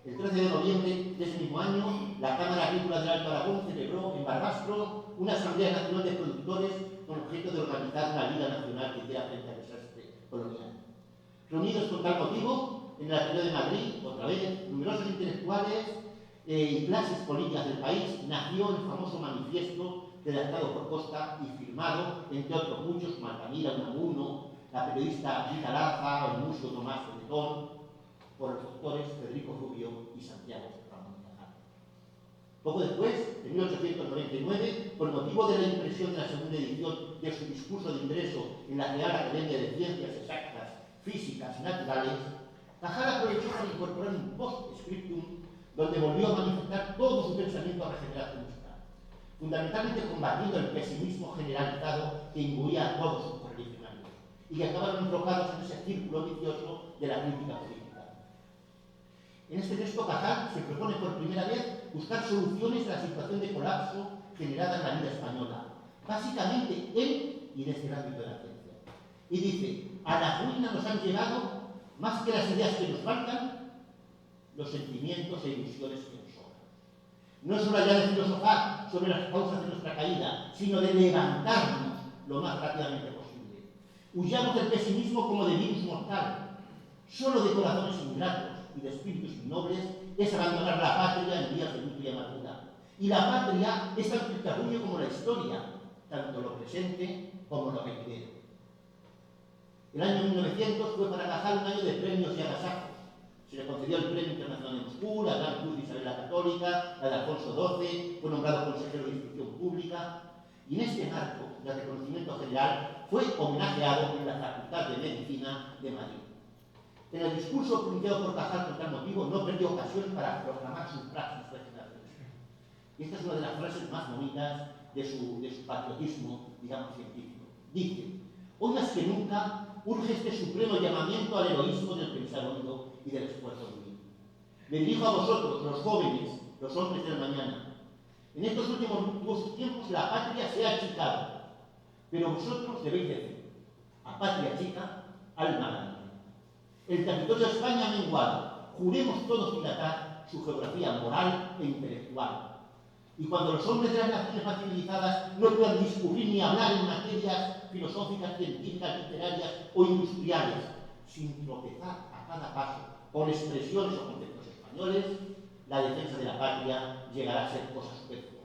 Speaker 3: El 13 de noviembre de ese mismo año, la Cámara Agrícola del Alto Aragón celebró en Barbastro una Asamblea Nacional de Productores con objeto de organizar una Liga Nacional que hiciera frente al desastre colonial. Reunidos con tal motivo, en el Ateneo de Madrid, otra vez, numerosos intelectuales y clases políticas del país, nació el famoso manifiesto redactado por Costa y firmado, entre otros muchos, como Altamira, Unamuno, la periodista Rita Laza o el músico Tomás Bretón, por los doctores Federico Rubio y Santiago Ramón Cajal. Poco después, en 1899, por motivo de la impresión de la segunda edición de su discurso de ingreso en la Real Academia de Ciencias Exactas, Físicas y Naturales, Cajal aprovechó para incorporar un post-scriptum donde volvió a manifestar todo su pensamiento regeneracionista, fundamentalmente combatiendo el pesimismo generalizado que imbuía a todos sus correligionarios y que acabaron enrocados en ese círculo vicioso de la crítica política. En este texto, Cajal se propone por primera vez buscar soluciones a la situación de colapso generada en la vida española, básicamente en y desde el ámbito de la ciencia. Y dice: a la ruina nos han llevado, más que las ideas que nos faltan, los sentimientos e ilusiones que nos sobran. No es hora ya de filosofar sobre las causas de nuestra caída, sino de levantarnos lo más rápidamente posible. Huyamos del pesimismo como de virus mortal. Solo de corazones ingratos y de espíritus innobles es abandonar la patria en días de luto y amargura. Y la patria es tan pecadillo como la historia, tanto lo presente como lo venidero. El año 1900 fue para Cajal un año de premios y agasajos. Se le concedió el Premio Internacional de Moscú, la Gran Cruz de Isabel la Católica, la de Alfonso XII, fue nombrado consejero de Instrucción Pública, y en este marco de reconocimiento general fue homenajeado en la Facultad de Medicina de Madrid. En el discurso pronunciado por Cajal con tal motivo no perdió ocasión para proclamar sus praxis legislativas. Y esta es una de las frases más bonitas de su patriotismo, digamos, científico. Dice: hoy más que nunca urge este supremo llamamiento al heroísmo del pensar hondo y del esfuerzo divino. Me dirijo a vosotros, los jóvenes, los hombres de la mañana. En estos últimos tiempos la patria se ha achicado, pero vosotros debéis decir: a patria chica, alma grande. El territorio de España ha menguado, juremos todos dilatar su geografía moral e intelectual. Y cuando los hombres de las naciones más civilizadas no puedan discurrir ni hablar en materias filosóficas, científicas, literarias o industriales, sin tropezar a cada paso con expresiones o conceptos españoles, la defensa de la patria llegará a ser cosa superflua.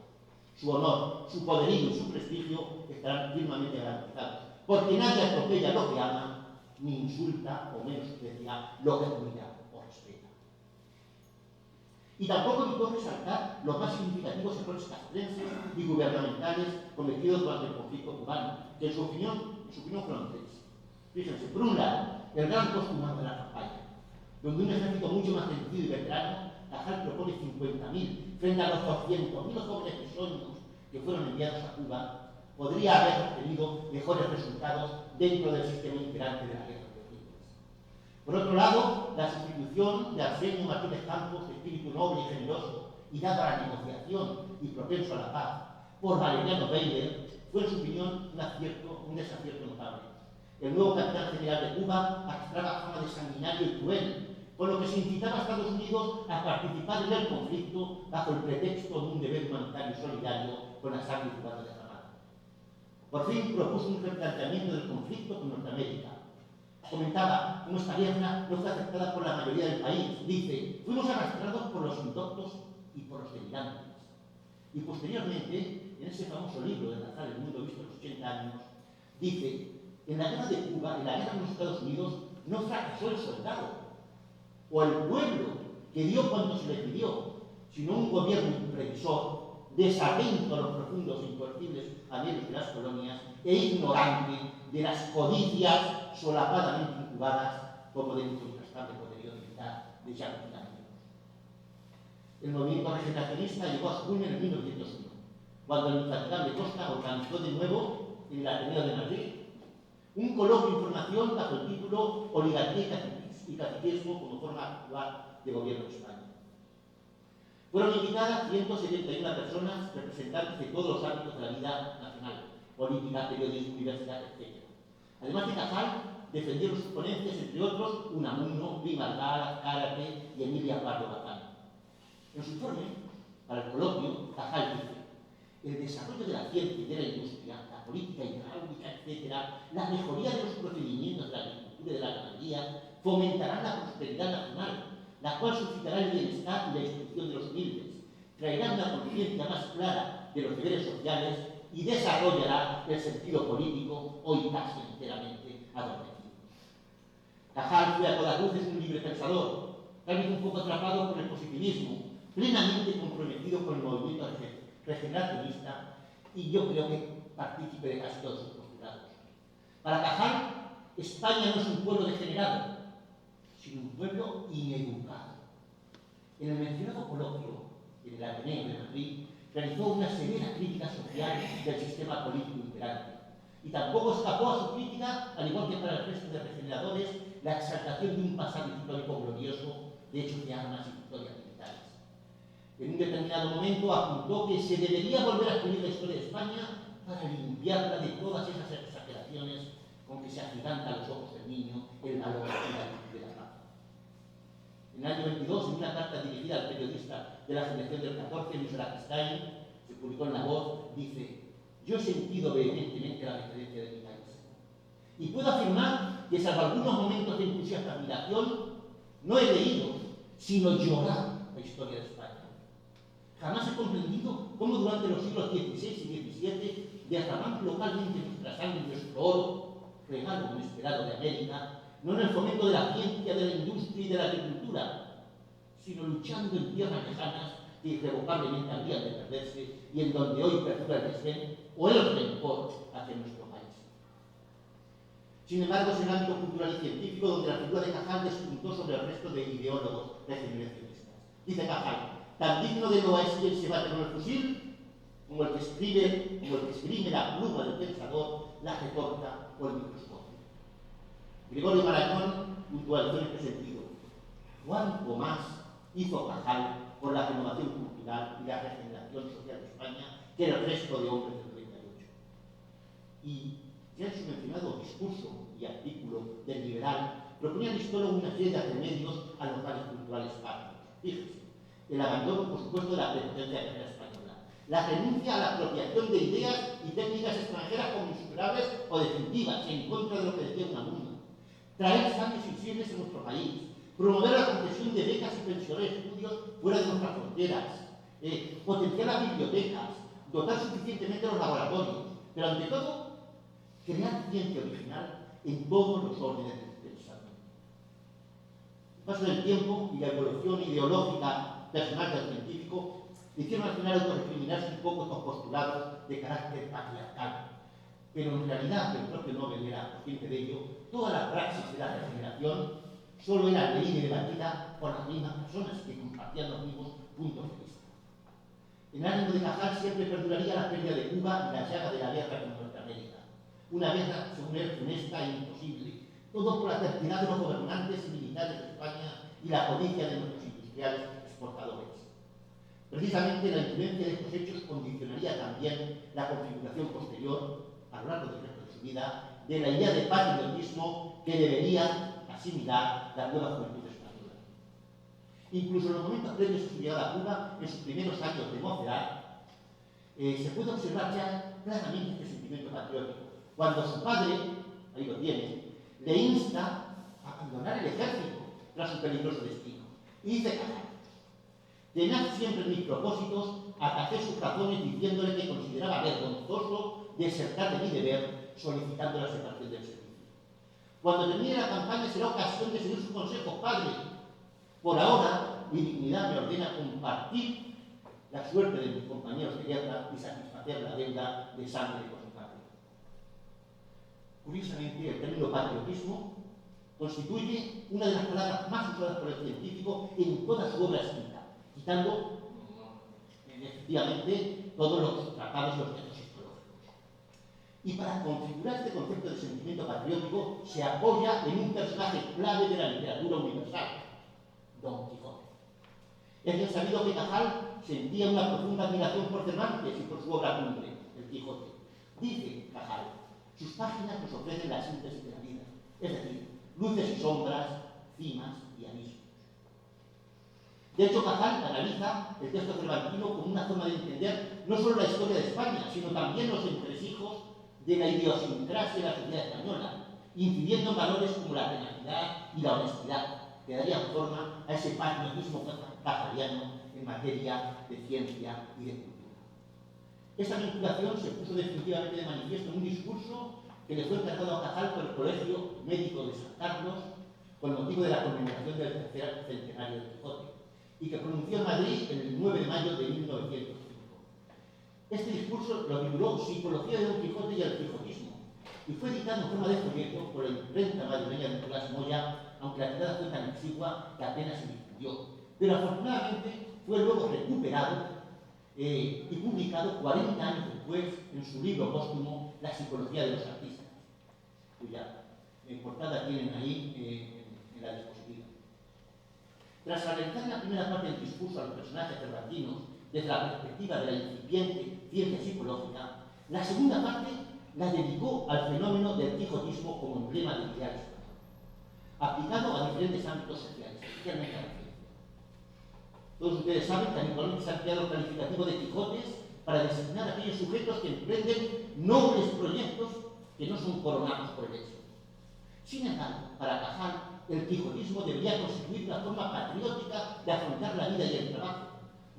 Speaker 3: Su honor, su poderío y su prestigio estarán firmemente garantizados, porque nadie atropella lo que ama, ni insulta o menosprecia lo que admira o respeta. Y tampoco evitó resaltar los más significativos errores castrenses y gubernamentales cometidos durante el conflicto cubano, que en su opinión fueron tres. Fíjense, por un lado, el gran costo humano de la campaña, donde un ejército mucho más reducido y veterano, Cajal propone 50.000 frente a los 200.000 jóvenes bisoños que fueron enviados a Cuba, podría haber obtenido mejores resultados dentro del sistema imperante de la guerra de Orientes. Por otro lado, la sustitución de Arsenio Martínez Campos, de espíritu noble y generoso y dado a la negociación y propenso a la paz, por Valeriano Weiner, fue en su opinión un desacierto notable. El nuevo capitán general de Cuba arrastraba fama de sanguinario y cruel, con lo que se incitaba a Estados Unidos a participar en el conflicto bajo el pretexto de un deber humanitario y solidario con la sangre cubana derramada. Por fin propuso un replanteamiento del conflicto con Norteamérica. Comentaba cómo esta guerra no fue aceptada por la mayoría del país. Dice: fuimos arrastrados por los indoctos y por los delirantes. Y posteriormente, en ese famoso libro de Cajal, El mundo visto en los 80 años, dice: en la guerra de Cuba, en la guerra con los Estados Unidos, no fracasó el soldado o el pueblo que dio cuando se le pidió, sino un gobierno imprevisor, desatento a los profundos e incoercibles anhelos de las colonias e ignorante de las codicias solapadamente incubadas como del incontrastable poderío militar de Jean Picasso. El movimiento regeneracionista llegó a su culmen en 1901, cuando el infatigable Costa organizó de nuevo en el Ateneo de Madrid un coloquio de información bajo el título Oligarquía y Caciquismo como forma actual de gobierno de España. Fueron invitadas 171 personas, representantes de todos los ámbitos de la vida nacional: política, periodismo, universidad, etc. Además de Cajal, defendieron sus ponencias, entre otros, Unamuno, Vimargal, Cárate y Emilia Pardo Bazán. En su informe, para el coloquio, Cajal dice: el desarrollo de la ciencia y de la industria, la política hidráulica, etc., la mejoría de los procedimientos de la agricultura y de la ganadería fomentarán la prosperidad nacional, la cual suscitará el bienestar y la instrucción de los humildes, traerá una conciencia más clara de los deberes sociales y desarrollará el sentido político, hoy casi enteramente adormecido. Cajal fue a todas luces un libre pensador, tal vez un poco atrapado por el positivismo, plenamente comprometido con el movimiento regeneracionista, y yo creo que partícipe de casi todos sus postulados. Para Cajal, España no es un pueblo degenerado, sino un pueblo ineducado. En el mencionado coloquio, en el Ateneo de Madrid, realizó una severa crítica social del sistema político imperante. Y tampoco escapó a su crítica, al igual que para el resto de regeneradores, la exaltación de un pasado histórico glorioso de hechos de armas y victorias militares. En un determinado momento apuntó que se debería volver a escribir la historia de España para limpiarla de todas esas exageraciones con que se agiganta a los ojos del niño el valor de la paz. En el año 22, en una carta dirigida al periodista de la selección del 14, Luis Rackstein, se publicó en La Voz, dice: yo he sentido vehementemente la decadencia de mi país. Y puedo afirmar que, salvo algunos momentos de entusiasta admiración, no he leído, sino llorado la historia de España. Jamás he comprendido cómo durante los siglos XVI y XVII derramando localmente nuestra sangre y nuestro oro, regalo inesperado de América, no en el fomento de la ciencia, de la industria y de la agricultura, sino luchando en tierras lejanas que irrevocablemente habrían de perderse y en donde hoy perdura el desdén o el rencor hacia nuestro país. Sin embargo, es en el ámbito cultural y científico donde la figura de Cajal despuntó sobre el resto de ideólogos regeneracionistas. Dice Cajal: tan digno de no es quien se bate con el fusil, como el que esgrime la pluma del pensador, la retorta o el microscopio. Gregorio Marañón puntualizó en este sentido: cuánto más hizo Cajal por la renovación cultural y la regeneración social de España que el resto de hombres del 38. Y ya en su mencionado discurso y artículo del Liberal, proponía el histólogo una serie de remedios a los males culturales patrios. Fíjese: el abandono, por supuesto, de la prepotencia guerrera española, la renuncia a la apropiación de ideas y técnicas extranjeras como insuperables o definitivas, en contra de lo que decía Unamuno, traer sabios sensibles en nuestro país, promover la concesión de becas y pensiones de estudios fuera de nuestras fronteras, potenciar las bibliotecas, dotar suficientemente los laboratorios, pero ante todo, crear ciencia original en todos los órdenes del pensamiento. El paso del tiempo y la evolución ideológica personal del científico hicieron al final autorrecriminarse un poco estos postulados de carácter patriarcal, pero en realidad el propio Nobel era consciente de ello. Toda la praxis de la regeneración solo era leída y debatida por las mismas personas que compartían los mismos puntos de vista. En el ánimo de Cajal siempre perduraría la pérdida de Cuba y la llaga de la guerra con Norteamérica. Una guerra, según él, funesta e imposible, todo por la terquedad de los gobernantes y militares de España y la codicia de nuestros industriales exportadores. Precisamente la influencia de estos hechos condicionaría también la configuración posterior, a lo largo del resto de su vida, de la idea de patriotismo que debería asimilar la nueva juventud española. Incluso en los momentos previos a su llegada a Cuba, en sus primeros años de mocedad, se puede observar ya claramente este sentimiento patriótico, cuando su padre, ahí lo tiene, le insta a abandonar el ejército tras su peligroso destino. Y dice Cajal: tenaz siempre en mis propósitos, atacé sus razones diciéndole que consideraba vergonzoso desertar de mi deber solicitando la separación del servicio. Cuando termine la campaña será ocasión de seguir su consejo, padre. Por ahora, mi dignidad me ordena compartir la suerte de mis compañeros de guerra y satisfacer la deuda de sangre con su patria. Curiosamente, el término patriotismo constituye una de las palabras más usadas por el científico en toda su obra escrita, quitando efectivamente todos los tratados y los textos histológicos. Y para configurar este concepto de sentimiento patriótico se apoya en un personaje clave de la literatura universal, Don Quijote. Es bien sabido que Cajal sentía una profunda admiración por Cervantes y por su obra cumbre, El Quijote. Dice Cajal: sus páginas nos ofrecen la síntesis de la vida, es decir, luces y sombras, cimas y abismos. De hecho, Cajal analiza el texto cervantino como una forma de entender no solo la historia de España, sino también los entresijos de la idiosincrasia de la sociedad española, incidiendo en valores como la tenacidad y la honestidad, que darían forma a ese patriotismo cajaliano en materia de ciencia y de cultura. Esta vinculación se puso definitivamente de manifiesto en un discurso que le fue encargado a Cajal por el Colegio Médico de San Carlos con motivo de la conmemoración del tercer centenario del Quijote, y que pronunció en Madrid el 9 de mayo de 1905. Este discurso lo tituló Psicología de Don Quijote y el Quijotismo, y fue editado en forma de folleto por la imprenta madrileña de Nicolás Moya, aunque la tirada fue tan exigua que apenas se difundió. Pero afortunadamente fue luego recuperado y publicado 40 años después en su libro póstumo La psicología de los artistas, cuya portada tienen ahí en la diapositiva. Tras analizar la primera parte del discurso a los personajes cervantinos desde la perspectiva de la incipiente ciencia psicológica, la segunda parte la dedicó al fenómeno del quijotismo como emblema del ideal español, aplicado a diferentes ámbitos sociales, especialmente a la ciencia. Todos ustedes saben que habitualmente se ha empleado el calificativo de Quijotes para designar a aquellos sujetos que emprenden nobles proyectos que no son coronados por el éxito. Sin embargo, para Cajal, el quijotismo debería constituir una forma patriótica de afrontar la vida y el trabajo,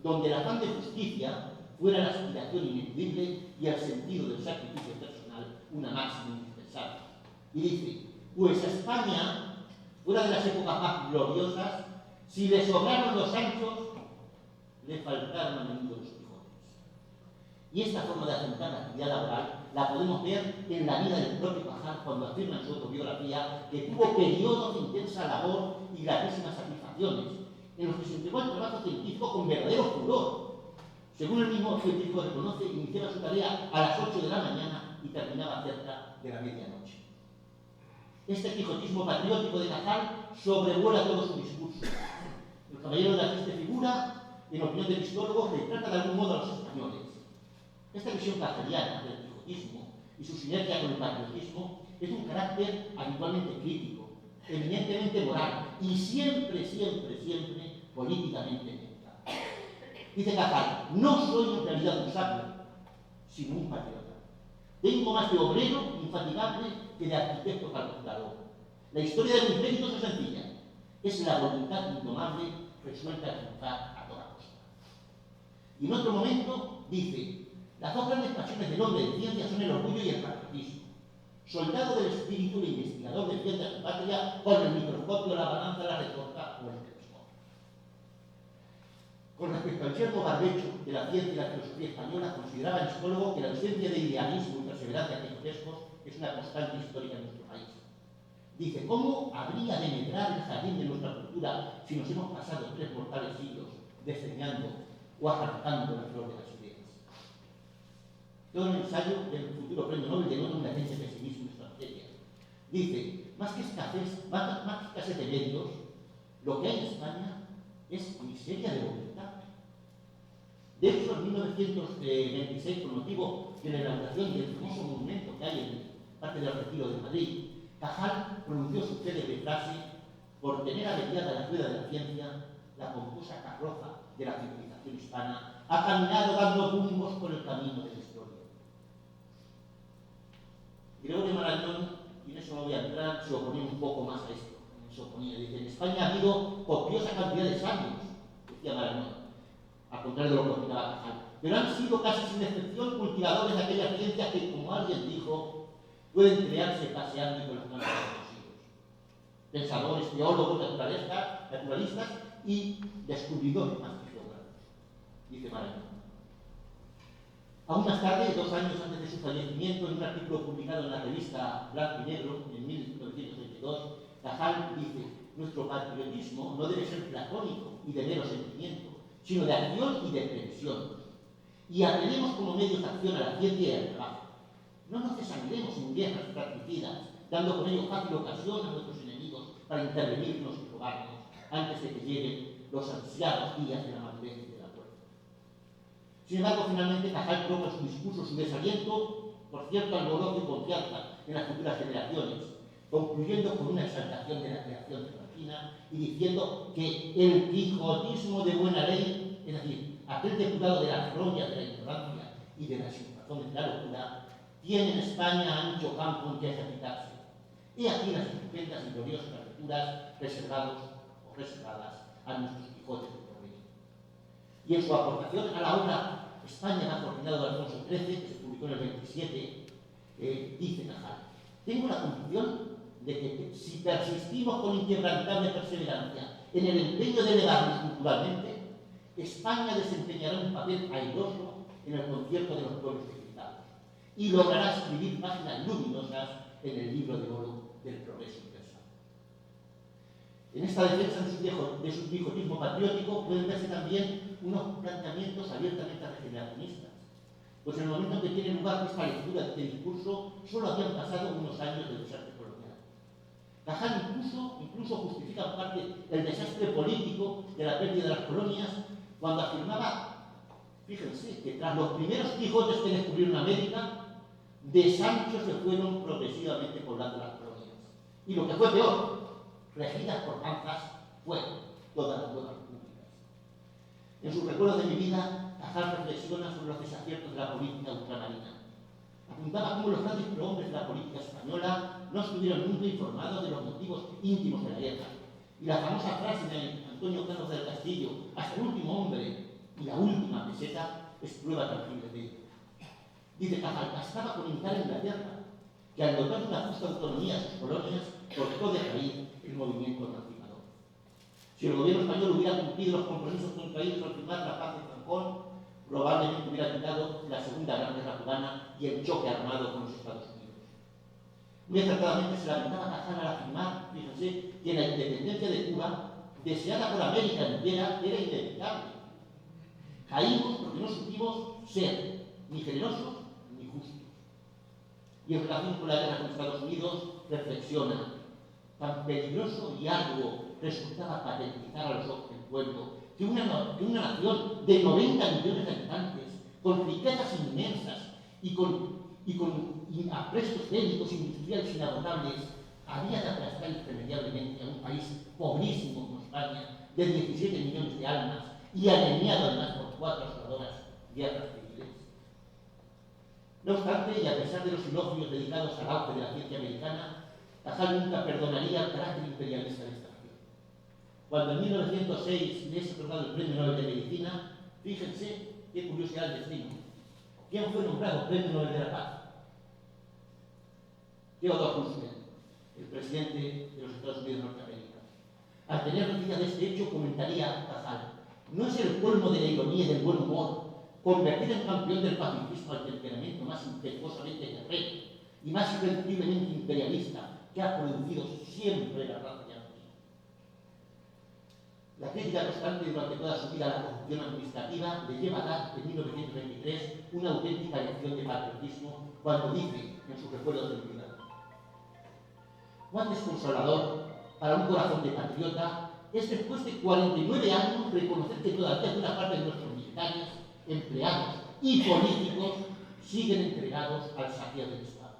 Speaker 3: donde el afán de justicia fuera la aspiración ineludible y el sentido del sacrificio personal una máxima indispensable. Y dice, pues a España, fuera de las épocas más gloriosas, si le sobraron los anchos, le faltaron a menudo los Quijotes. Y esta forma de afrontar la actividad laboral la podemos ver en la vida del propio Cajal cuando afirma en su autobiografía que tuvo periodos de intensa labor y gratísimas satisfacciones, en los que se entregó al trabajo científico con verdadero furor. Según el mismo científico reconoce, iniciaba su tarea a las 8 de la mañana y terminaba cerca de la medianoche. Este quijotismo patriótico de Cajal sobrevuela todo su discurso. El caballero de la triste figura, en opinión del histólogo, retrata de algún modo a los españoles. Esta visión cajaliana del quijotismo y su sinergia con el patriotismo es de un carácter habitualmente crítico, eminentemente moral y siempre políticamente neutral. Dice Cajal, no soy en realidad un sabio, sino un patriota. Tengo más de obrero infatigable que de arquitecto calculador. La historia de mis méritos es sencilla. Es la voluntad indomable resuelta a triunfar a toda costa. Y en otro momento dice, las dos grandes pasiones del hombre de ciencia son el orgullo y el patriotismo. Soldado del espíritu, el investigador defiende a su patria con el microscopio, la balanza, la retorta o el telescopio. Con respecto al yermo barbecho de la ciencia y la filosofía española, consideraba el psicólogo que la ausencia de idealismo y perseverancia quijotescos es una constante histórica en nuestro país. Dice, ¿cómo habría de medrar el jardín de nuestra cultura si nos hemos pasado 3 mortales siglos desdeñando o arrancando la flor de las ideas? Todo el ensayo del futuro premio Nobel denota un latente pesimismo en esta materia. Dice, más que escasez de medios, lo que hay en España es miseria de voluntad. De hecho, en 1926, con motivo de la inauguración del famoso monumento que hay en parte del Retiro de Madrid, Cajal pronunció su célebre frase, por tener averiada la rueda de la ciencia, la pomposa carroza de la civilización hispana ha caminado dando tumbos por el camino de la historia. Gregorio Marañón, y en eso no voy a entrar, se oponía un poco más a esto. Se oponía, dice, en España ha habido copiosa cantidad de sabios, decía Marañón, al contrario de lo que opinaba Cajal, pero han sido casi sin excepción cultivadores de aquella ciencia que, como alguien dijo, pueden crearse paseando con las manos de los hijos. Pensadores, teólogos, naturalistas y descubridores más que geógrafos, dice Marañón. Aún más tarde, 2 años antes de su fallecimiento, en un artículo publicado en la revista Blanco y Negro, en 1922, Cajal dice, nuestro patriotismo no debe ser platónico y de mero sentimiento, sino de acción y de previsión. Y apelemos como medios de acción a la ciencia y al trabajo. No nos desangremos en guerras fratricidas, dando con ello fácil ocasión a nuestros enemigos para intervenirnos y robarnos antes de que lleguen los ansiados días de la madurez y de la fuerza. Sin embargo, finalmente, Cajal toma en su discurso su desaliento, por cierto, alborozo y confianza en las futuras generaciones, concluyendo con una exaltación de la creación teotina y diciendo que el quijotismo de buena ley, es decir, aquel depurado de las rollas de la ignorancia y de las sinrazones de la locura, tiene en España ancho campo en que ejercitarse. He aquí las estupendas y gloriosas lecturas reservadas a nuestros Quijotes de porvenir. Y en su aportación a la obra España bajo el reinado de Alfonso XIII, que se publicó en el 27, dice Cajal, tengo la convicción de que si persistimos con inquebrantable perseverancia en el empeño de elevarnos culturalmente, España desempeñará un papel airoso en el concierto de los pueblos civilizados y logrará escribir páginas luminosas en el libro de oro del progreso universal. En esta defensa de su quijotismo patriótico pueden verse también unos planteamientos abiertamente regeneracionistas, pues en el momento en que tiene lugar esta lectura de este discurso, solo habían pasado unos años del desastre colonial. Cajal incluso justifica en parte el desastre político de la pérdida de las colonias cuando afirmaba, fíjense, que tras los primeros Quijotes que descubrieron América, de Sancho se fueron progresivamente poblando las colonias. Y lo que fue peor, regidas por panzas, fueron todas las nuevas repúblicas. En sus recuerdos de mi vida, Cajal reflexiona sobre los desaciertos de la política ultramarina. Apuntaba cómo los grandes prohombres de la política española no estuvieron nunca informados de los motivos íntimos de la guerra. Y la famosa frase de Antonio Carlos del Castillo, hasta el último hombre y la última peseta, es prueba tangible de ello. Dice Cajal, bastaba con imitar a Inglaterra, que al dotar de una justa autonomía a sus colonias, cortó de raíz el movimiento emancipador. Si el gobierno español hubiera cumplido los compromisos contraídos al firmar la paz de Cancún, probablemente hubiera evitado la Segunda Gran Guerra Cubana y el choque armado con los Estados Unidos. Muy acertadamente se lamentaba Cajal al afirmar, fíjense, que la independencia de Cuba, deseada por América entera, era inevitable. Caímos porque no supimos ser ni generosos ni justos. Y en relación con la guerra con Estados Unidos, reflexiona, tan peligroso y arduo resultaba patentizar a los ojos del pueblo que una nación de 90 millones de habitantes, con riquezas inmensas y con aprestos bélicos industriales inagotables, había de aplastar irremediablemente a un país pobrísimo como España, de 17 millones de almas y anemiado además por 4 asoladoras guerras civiles. No obstante, y a pesar de los elogios dedicados al auge de la ciencia americana, Cajal nunca perdonaría el carácter imperialista de esta nación. Cuando en 1906 le es otorgado el Premio Nobel de Medicina, fíjense qué curiosidad del destino. ¿Quién fue nombrado Premio Nobel de la Paz? Theodore Roosevelt, el presidente de los Estados Unidos de Norteamérica. Al tener noticia de este hecho, comentaría Cajal, no es el colmo de la ironía y del buen humor convertir en campeón del pacifismo al temperamento más impetuosamente guerrero y más irreduciblemente imperialista que ha producido siempre la raza yanqui. La crítica constante durante toda su vida a la corrupción administrativa le lleva a dar, en 1923, una auténtica lección de patriotismo cuando dice, en sus recuerdos de vida, cuán desconsolador para un corazón de patriota es después de 49 años reconocer que todavía una parte de nuestros militares, empleados y políticos siguen entregados al saqueo del Estado.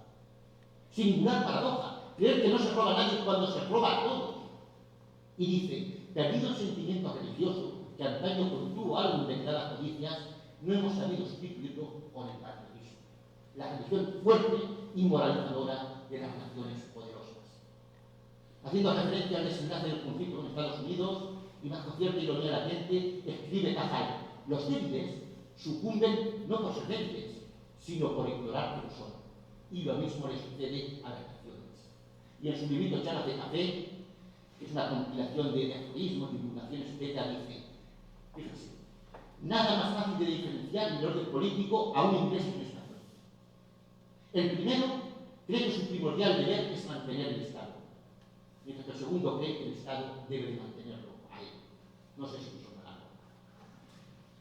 Speaker 3: Singular paradoja, creer que no se roba a nadie cuando se roba a todos. Y dice, perdido el sentimiento religioso que antaño contuvo algo de las codicias, no hemos sabido sustituirlo con el patriotismo, la religión fuerte y moralizadora de las naciones poderosas. Haciendo referencia al desenlace del conflicto con Estados Unidos, y bajo cierta ironía latente, escribe Cajal, los débiles sucumben no por ser débiles, sino por ignorar que lo son. Y lo mismo le sucede a las naciones. Y en su librito Charlas de Café, que es una compilación de aforismos, divulgaciones, etc., dice, fíjense, nada más fácil de diferenciar en el orden político a un inglés y un español. El primero cree que su primordial deber es mantener el Estado, mientras que el segundo cree que el Estado debe de mantenerlo a él. No sé si eso sonará.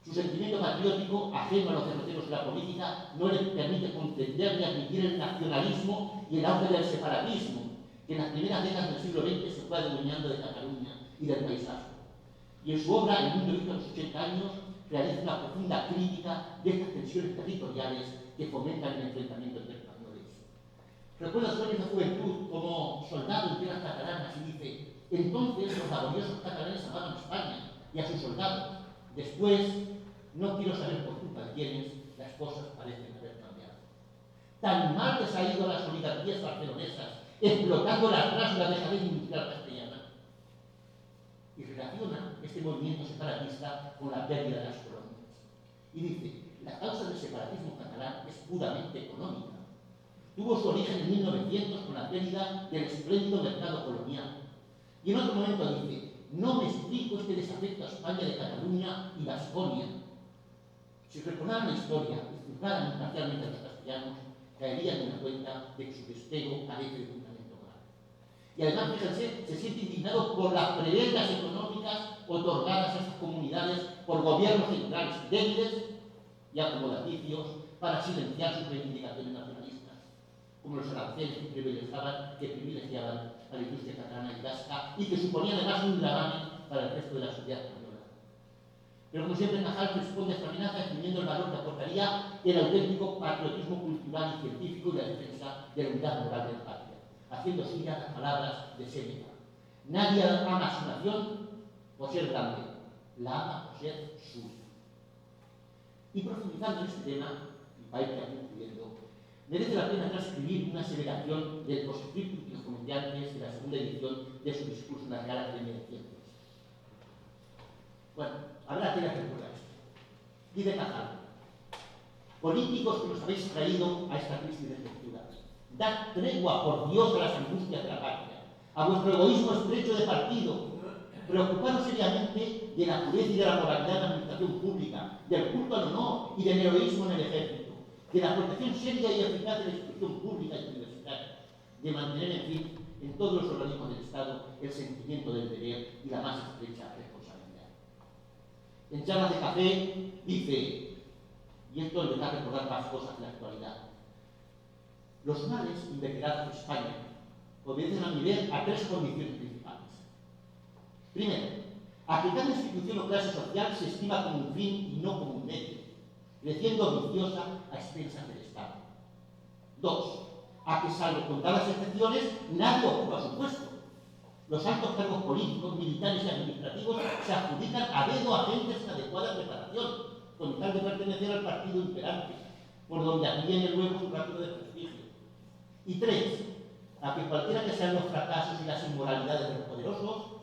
Speaker 3: Su sentimiento patriótico, ajeno a los derroteros de la política, no le permite comprender ni admitir el nacionalismo y el auge del separatismo, que en las primeras décadas del siglo XX se fue adueñando de Cataluña y del País Vasco. Y en su obra, El mundo visto a los 80 años, realiza una profunda crítica de estas tensiones territoriales que fomentan el enfrentamiento entre españoles. Recuerda sus años de juventud como soldado en tierras catalanas y dice, entonces los laboriosos catalanes amaban a España y a sus soldados. Después, no quiero saber por culpa de quiénes, las cosas parecen haber cambiado. Tan mal les ha ido a las oligarquías barcelonesas, explotando las rasgas de dejadez industrial castellana. Y relaciona este movimiento separatista con la pérdida de las colonias. Y dice, la causa del separatismo catalán es puramente económica. Tuvo su origen en 1900 con la pérdida del espléndido mercado colonial. Y en otro momento dice, no me explico este desafecto a España de Cataluña y Vasconia. Si recordaran la historia y juzgaran imparcialmente a los castellanos, caerían en la cuenta de que su despego carece de fundamento moral. Y además, fíjense, se siente indignado por las prebendas económicas otorgadas a estas comunidades por gobiernos centrales débiles y acomodaticios para silenciar sus reivindicaciones nacionalistas, como los aranceles que privilegiaban a la industria catalana y vasca y que suponían además un gravamen para el resto de la sociedad española. Pero como siempre, Cajal responde a esta amenaza exprimiendo el valor que aportaría el auténtico patriotismo cultural y científico y la defensa de la unidad moral de la patria, haciendo suyas las palabras de Séneca. Nadie ama a su nación por ser grande, la ama por ser suya. Y profundizando en este tema, y para ir concluyendo, merece la pena transcribir una aseveración del postscriptum de los comediantes de la segunda edición de su discurso en la Real Academia de Ciencias. Bueno, habrá que recordar esto. Dice Cajal: políticos que nos habéis traído a esta crisis de estructura, dad tregua, por Dios, a las angustias de la patria, a vuestro egoísmo estrecho de partido. Preocuparos seriamente de la pureza y de la moralidad de la administración pública, del culto al honor y del heroísmo en el ejército, de la protección seria y eficaz de la instrucción pública y universitaria, de mantener, en fin, en todos los organismos del Estado el sentimiento del deber y la más estrecha responsabilidad. En charlas de café dice, y esto le da a recordar más cosas de la actualidad: los males inveterados de España obedecen a mi ver a tres condiciones principales. Primero, a que cada institución o clase social se estima como un fin y no como un medio, creciendo viciosa a expensas del Estado. Dos, a que, salvo contadas excepciones, nadie ocupa su puesto. Los altos cargos políticos, militares y administrativos se adjudican a dedo a agentes sin adecuada preparación, con tal de pertenecer al partido imperante, por donde adquieren luego su rápido de prestigio. Y tres, a que cualquiera que sean los fracasos y las inmoralidades de los poderosos,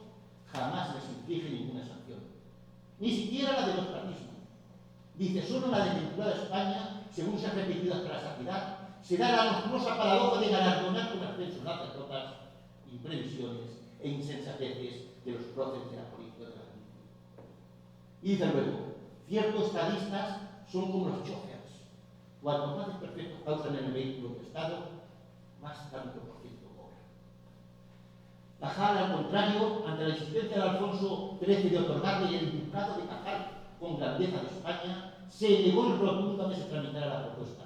Speaker 3: jamás les inflige ninguna sanción, ni siquiera la del oscurantismo. Dice, solo la desventurada España, según se ha repetido hasta la saciedad, será la monstruosa paradoja de galardonar con ascensos anécdotas, imprevisiones e insensateces de los próceres de la política de la vida. Y dice luego, ciertos estadistas son como los chóferes. Cuanto más desperfectos causan en el vehículo de Estado, más tanto por ciento cobra. Cajal, al contrario, ante la insistencia de Alfonso XIII de otorgarle el ducado de Cajal con grandeza de España, se negó en rotundo a que se tramitara la propuesta.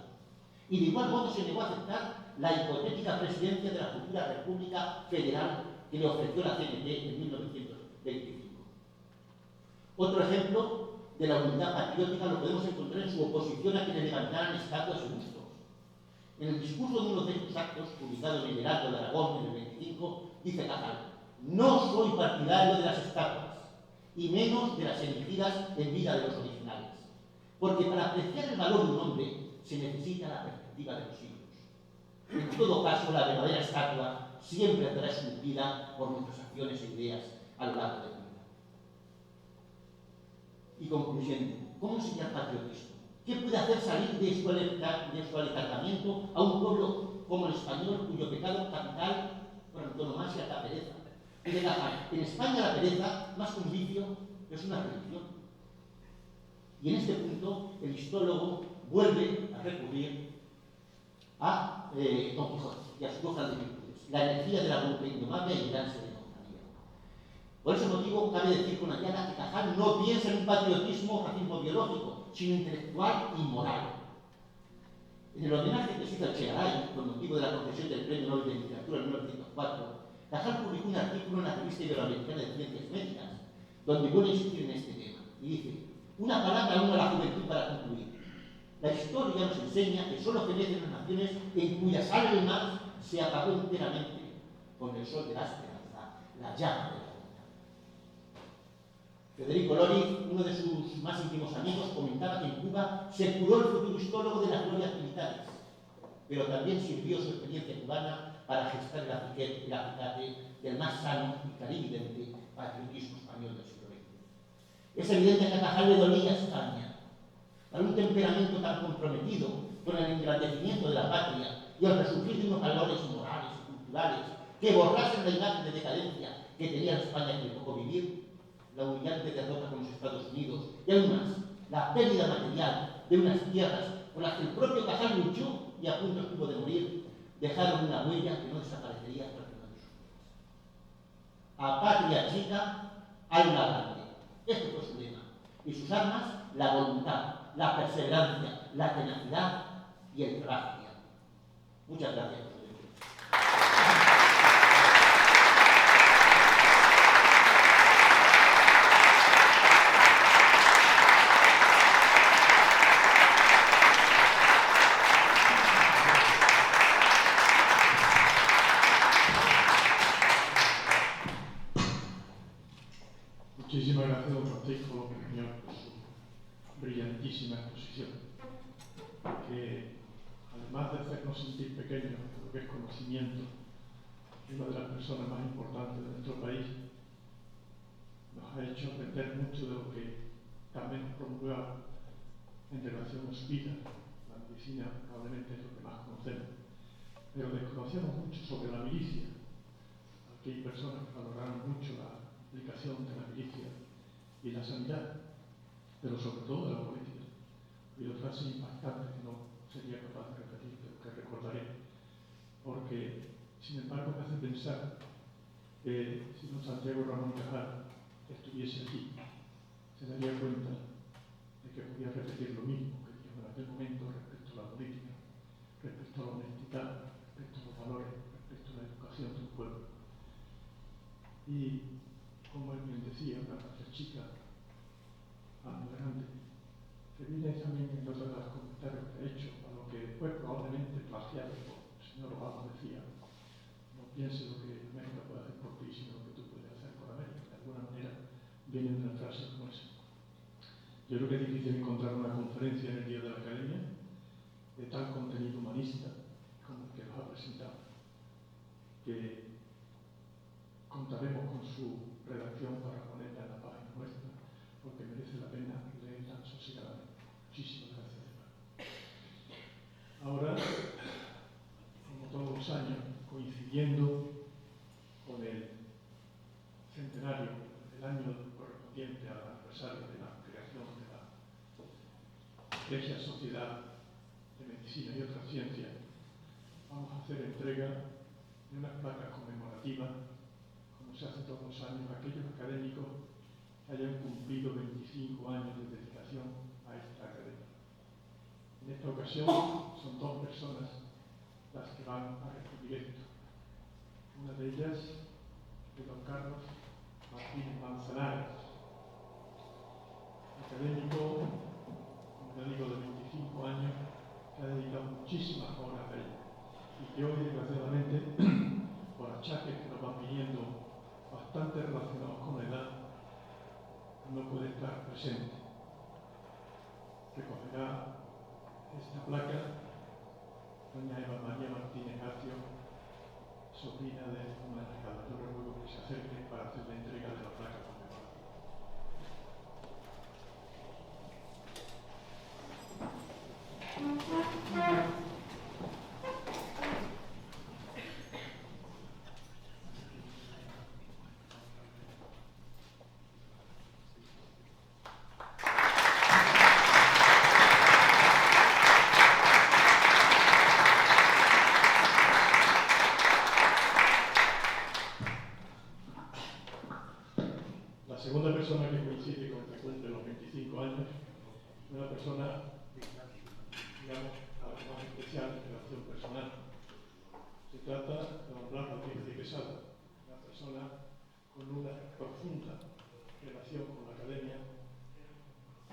Speaker 3: Y de igual modo se negó a aceptar la hipotética presidencia de la futura República Federal que le ofreció la CNT en 1925. Otro ejemplo de la unidad patriótica lo podemos encontrar en su oposición a que le levantaran estatuas y bustos. En el discurso de uno de estos actos, publicado en el Heraldo de Aragón en el 25, dice Cajal: no soy partidario de las estatuas, y menos de las erigidas en vida de los originales, porque para apreciar el valor de un hombre se necesita la perspectiva de los siglos. En todo caso, la verdadera estatua siempre estará esculpida por nuestras acciones e ideas a lo largo de la vida. Y concluyendo, ¿cómo enseñar patriotismo? ¿Qué puede hacer salir de su alecatamiento a un pueblo como el español, cuyo pecado capital por antonomasia es la pereza? Y de en España la pereza, más que un vicio, es una religión. Y en este punto el histólogo vuelve a recurrir a Don Quijote y a sus dos grandes virtudes: la energía de la voluntad indomable y el ansia de compañía. Por ese motivo cabe decir con Ayala que Cajal no piensa en un patriotismo o racismo biológico, sino intelectual y moral. En el homenaje que se hizo a Che Garay con motivo de la concesión del Premio Nobel de Literatura en 1904, Cajal publicó un artículo en la revista Iberoamericana de Ciencias Médicas, donde vuelve a insistir en este tema, y dice: una palabra aún a la juventud para concluir. La historia nos enseña que solo fenecen las naciones en cuyas almas se apagó enteramente, con el sol de la esperanza, la llama de la vida. Federico Lori, uno de sus más íntimos amigos, comentaba que en Cuba se curó el futuro histólogo de las glorias militares, pero también sirvió su experiencia cubana para gestar el acicate del más sano y clarividente patriotismo español del siglo XX. Es evidente que a Cajal le dolía España, para un temperamento tan comprometido con el engrandecimiento de la patria y el resurgir de unos valores morales y culturales que borrasen la imagen de decadencia que tenía España que le tocó vivir, la humillante derrota con los Estados Unidos y aún más, la pérdida material de unas tierras con las que el propio Cajal luchó y a punto estuvo de morir, dejaron una huella que no desaparecería hasta el final de sus días. A patria chica, alma grande. Este fue su lema. Y sus armas, la voluntad, la perseverancia, la tenacidad y el trabajo. Muchas gracias.
Speaker 1: Muchísimas gracias, don Francisco, señor, por su brillantísima exposición, que además de hacernos sentir pequeños en lo que es conocimiento, una de las personas más importantes de nuestro país, nos ha hecho aprender mucho de lo que también nos promueve en relación a su vida. La medicina probablemente es lo que más conocemos, pero desconocemos mucho sobre la milicia. Aquí hay personas que valoraron mucho la aplicación de la milicia y la sanidad, pero sobre todo de la política. Y dos frases impactantes que no sería capaz de repetir, pero que recordaré, porque sin embargo me hace pensar que si don Santiago Ramón y Cajal estuviese aquí, se daría cuenta de que podía repetir lo mismo que dijo en aquel momento respecto a la política, respecto a la honestidad, respecto a los valores, respecto a la educación del pueblo. Y como él bien decía, una frase chica, algo grande, que viene también en otros de los comentarios que he hecho, a lo que después probablemente plagiado por el señor Obama decía, no pienses lo que América puede hacer por ti, sino lo que tú puedes hacer por América. De alguna manera viene una frase como esa. Yo creo que es difícil encontrar una conferencia en el Día de la Academia de tal contenido humanista como el que nos ha presentado, que contaremos con su redacción para ponerla en la página nuestra, porque merece la pena leerla sosegadamente. Muchísimas gracias. Ahora, como todos los años, coincidiendo con el centenario, el año correspondiente al aniversario de la creación de la Iglesia Sociedad de Medicina y otras Ciencias, vamos a hacer entrega de unas placas conmemorativas, como se hace todos los años, a aquellos académicos que hayan cumplido 25 años de dedicación a esta academia. En esta ocasión son dos personas las que van a recibir esto. Una de ellas es don Carlos Martínez Manzanares, académico, como ya digo, de 25 años, que ha dedicado muchísimas horas a ello y que hoy, desgraciadamente, por achaques que nos van viniendo bastante relacionados con la edad, no puede estar presente. Recogerá esta placa doña Eva María Martínez García, sobrina de una delegada. Yo le ruego que se acerque para hacer la entrega de la placa conmemorativa. La segunda persona que coincide con que cumple los 25 años es una persona, digamos, algo más especial en relación personal. Se trata de don Blas Rodríguez de Quesada, una persona con una profunda relación con la academia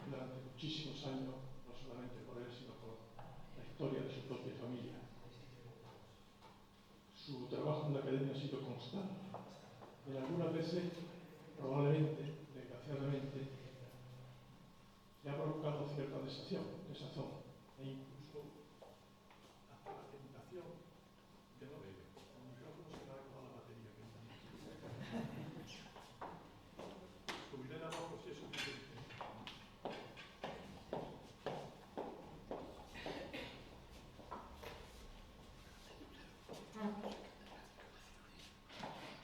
Speaker 1: durante muchísimos años, no solamente por él, sino por la historia de su propia familia. Su trabajo en la academia ha sido constante. En algunas veces, probablemente, desgraciadamente, le ha provocado cierta desazón e incluso hasta la tentación de no ver. El micrófono se le ha acabado la batería. Subiré la voz si es suficiente.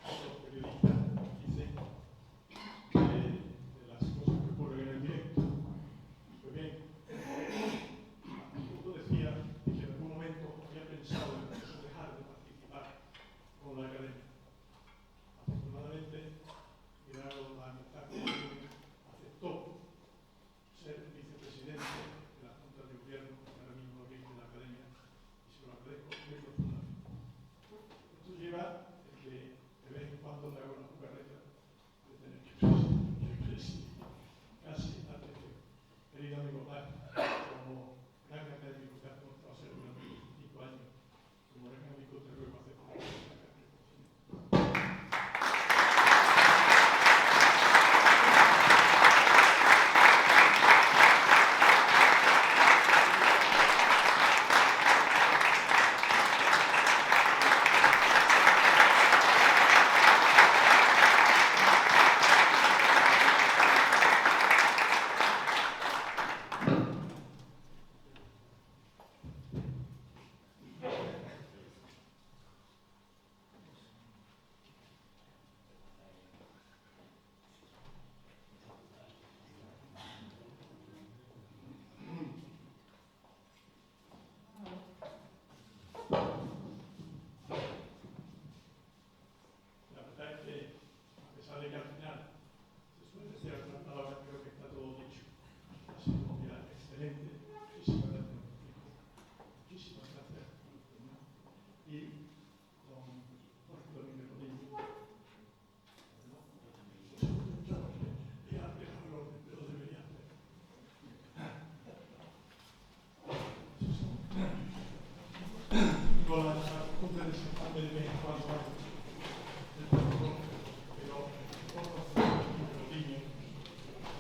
Speaker 1: Los periodistas dicen de las cosas que ocurren en el directo. Pues bien, a menudo con la costumbre de San Juan de vez en cuando el protocolo, pero los niños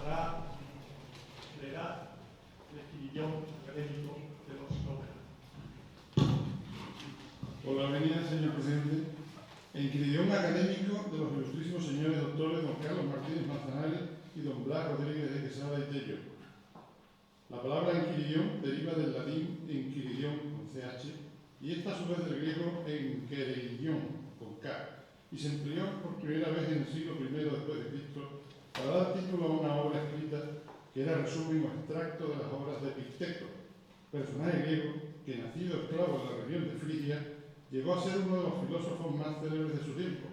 Speaker 1: para leer el escribillón académico de los novelas.
Speaker 4: Por la venida, señor presidente, en idioma académico de los ilustrísimos señores doctores don Carlos Martínez Manzanares y don Blas Rodríguez de Quesada y Tello. La palabra enquiridión deriva del latín enquiridión con CH y esta a su vez del griego enquereidión con K y se empleó por primera vez en el siglo I después de Cristo para dar título a una obra escrita que era resumen o extracto de las obras de Epicteto, personaje griego que, nacido esclavo en la región de Frigia, llegó a ser uno de los filósofos más célebres de su tiempo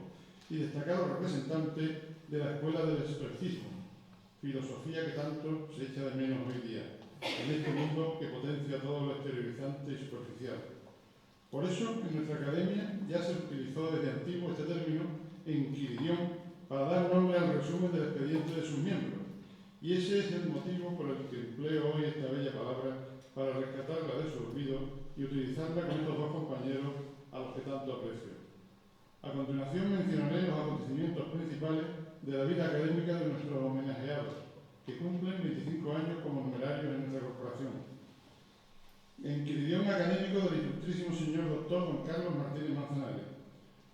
Speaker 4: y destacado representante de la escuela del estoicismo, filosofía que tanto se echa de menos hoy día, en este mundo que potencia todo lo exteriorizante y superficial. Por eso, en nuestra academia ya se utilizó desde antiguo este término, enquiridión, para dar nombre al resumen del expediente de sus miembros, y ese es el motivo por el que empleo hoy esta bella palabra para rescatarla de su olvido y utilizarla con estos dos compañeros a los que tanto aprecio. A continuación mencionaré los acontecimientos principales de la vida académica de nuestros homenajeados, que cumplen 25 años como numerarios en nuestra corporación. Enquiridión académico del ilustrísimo señor doctor don Carlos Martínez Manzanares.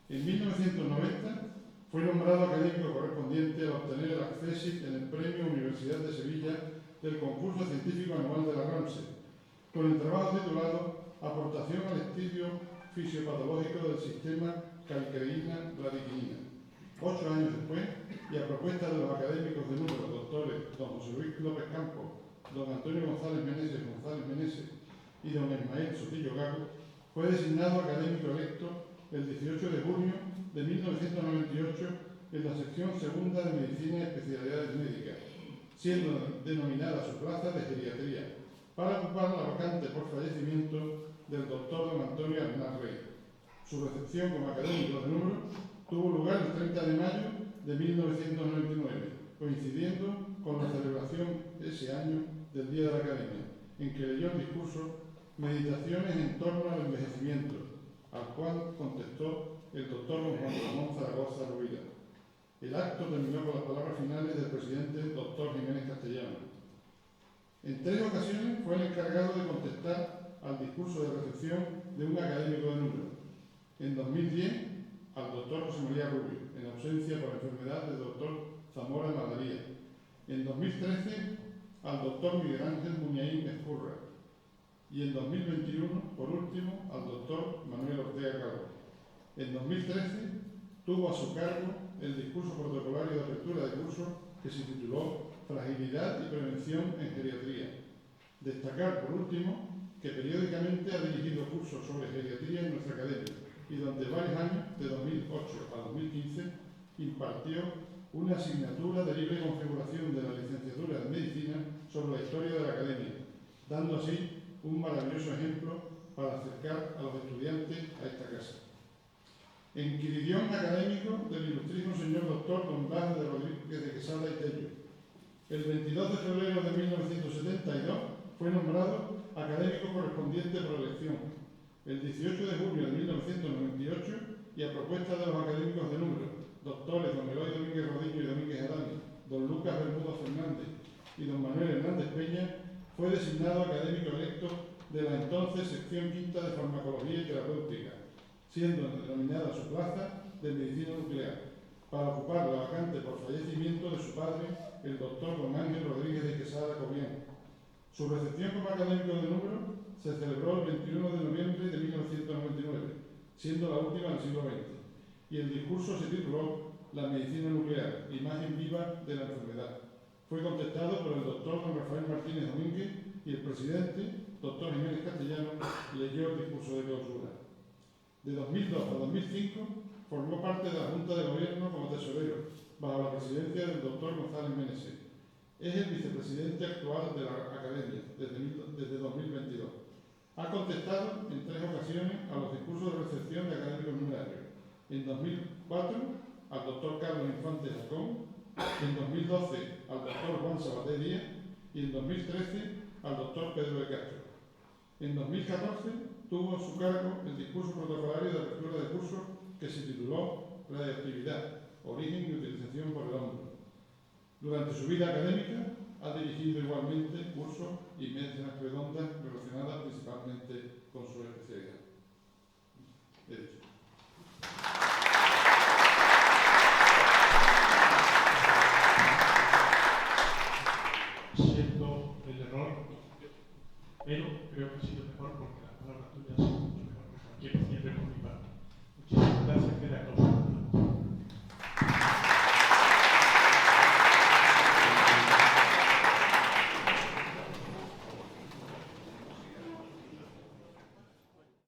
Speaker 4: En 1990 fue nombrado académico correspondiente a obtener el accésit en el Premio Universidad de Sevilla del concurso científico anual de la RAMSE, con el trabajo titulado Aportación al estudio fisiopatológico del sistema calcareína-radiquinina. 8 años después, y a propuesta de los académicos de número, doctores don José Luis López Campos, don Antonio González Meneses y don Ismael Sotillo Gago, fue designado académico electo el 18 de junio de 1998 en la sección segunda de Medicina y Especialidades Médicas, siendo denominada su plaza de geriatría, para ocupar la vacante por fallecimiento del doctor don Antonio Arnaz Rey. Su recepción como académico de número tuvo lugar el 30 de mayo de 1999, coincidiendo con la celebración ese año del Día de la Academia, en que leyó el discurso Meditaciones en torno al envejecimiento, al cual contestó el doctor don Juan Ramón Zaragoza Rovira. El acto terminó con las palabras finales del presidente doctor Jiménez Castellano. En 3 ocasiones fue el encargado de contestar al discurso de recepción de un académico de número. En 2010, al doctor José María Rubio, en ausencia por enfermedad del doctor Zamora Madalía. En 2013, al doctor Miguel Ángel Muñain Escurra. Y en 2021, por último, al doctor Manuel Ortega Calvo. En 2013, tuvo a su cargo el discurso protocolario de apertura de curso que se tituló Fragilidad y Prevención en Geriatría. Destacar, por último, que periódicamente ha dirigido cursos sobre geriatría en nuestra academia y durante varios años, de 2008 a 2015, impartió una asignatura de libre configuración de la licenciatura en Medicina sobre la historia de la academia, dando así un maravilloso ejemplo para acercar a los estudiantes a esta casa. Enquiridión académico del ilustrísimo señor doctor don Blas de Rodríguez de Quesada y Tello. El 22 de febrero de 1972 fue nombrado académico correspondiente por elección. El 18 de junio de 1998, y a propuesta de los académicos de número, doctores don Eloy Domínguez Rodillo y Domínguez Adami, don Lucas Bermudo Fernández y don Manuel Hernández Peña, fue designado académico electo de la entonces sección quinta de farmacología y terapéutica, siendo denominada su plaza de medicina nuclear, para ocupar la vacante por fallecimiento de su padre, el doctor don Ángel Rodríguez de Quesada Cobián. Su recepción como académico de número se celebró el 21 de noviembre de 1999, siendo la última del siglo XX, y el discurso se tituló La medicina nuclear, imagen viva de la enfermedad. Fue contestado por el doctor don Rafael Martínez Domínguez y el presidente, doctor Jiménez Castellano, leyó el discurso de clausura. De 2002 a 2005 formó parte de la Junta de Gobierno como tesorero, bajo la presidencia del doctor González Meneses. Es el vicepresidente actual de la Academia desde 2022. Ha contestado en 3 ocasiones a los discursos de recepción de académicos numerarios. En 2004 al doctor Carlos Infante Jacón, en 2012 al doctor Juan Sabaté Díaz y en 2013 al doctor Pedro de Castro. En 2014 tuvo a su cargo el discurso protocolario de apertura de curso que se tituló Radioactividad, origen y utilización por el hombre. Durante su vida académica ha dirigido igualmente cursos y mesas redondas relacionadas principalmente con su especialidad. He dicho.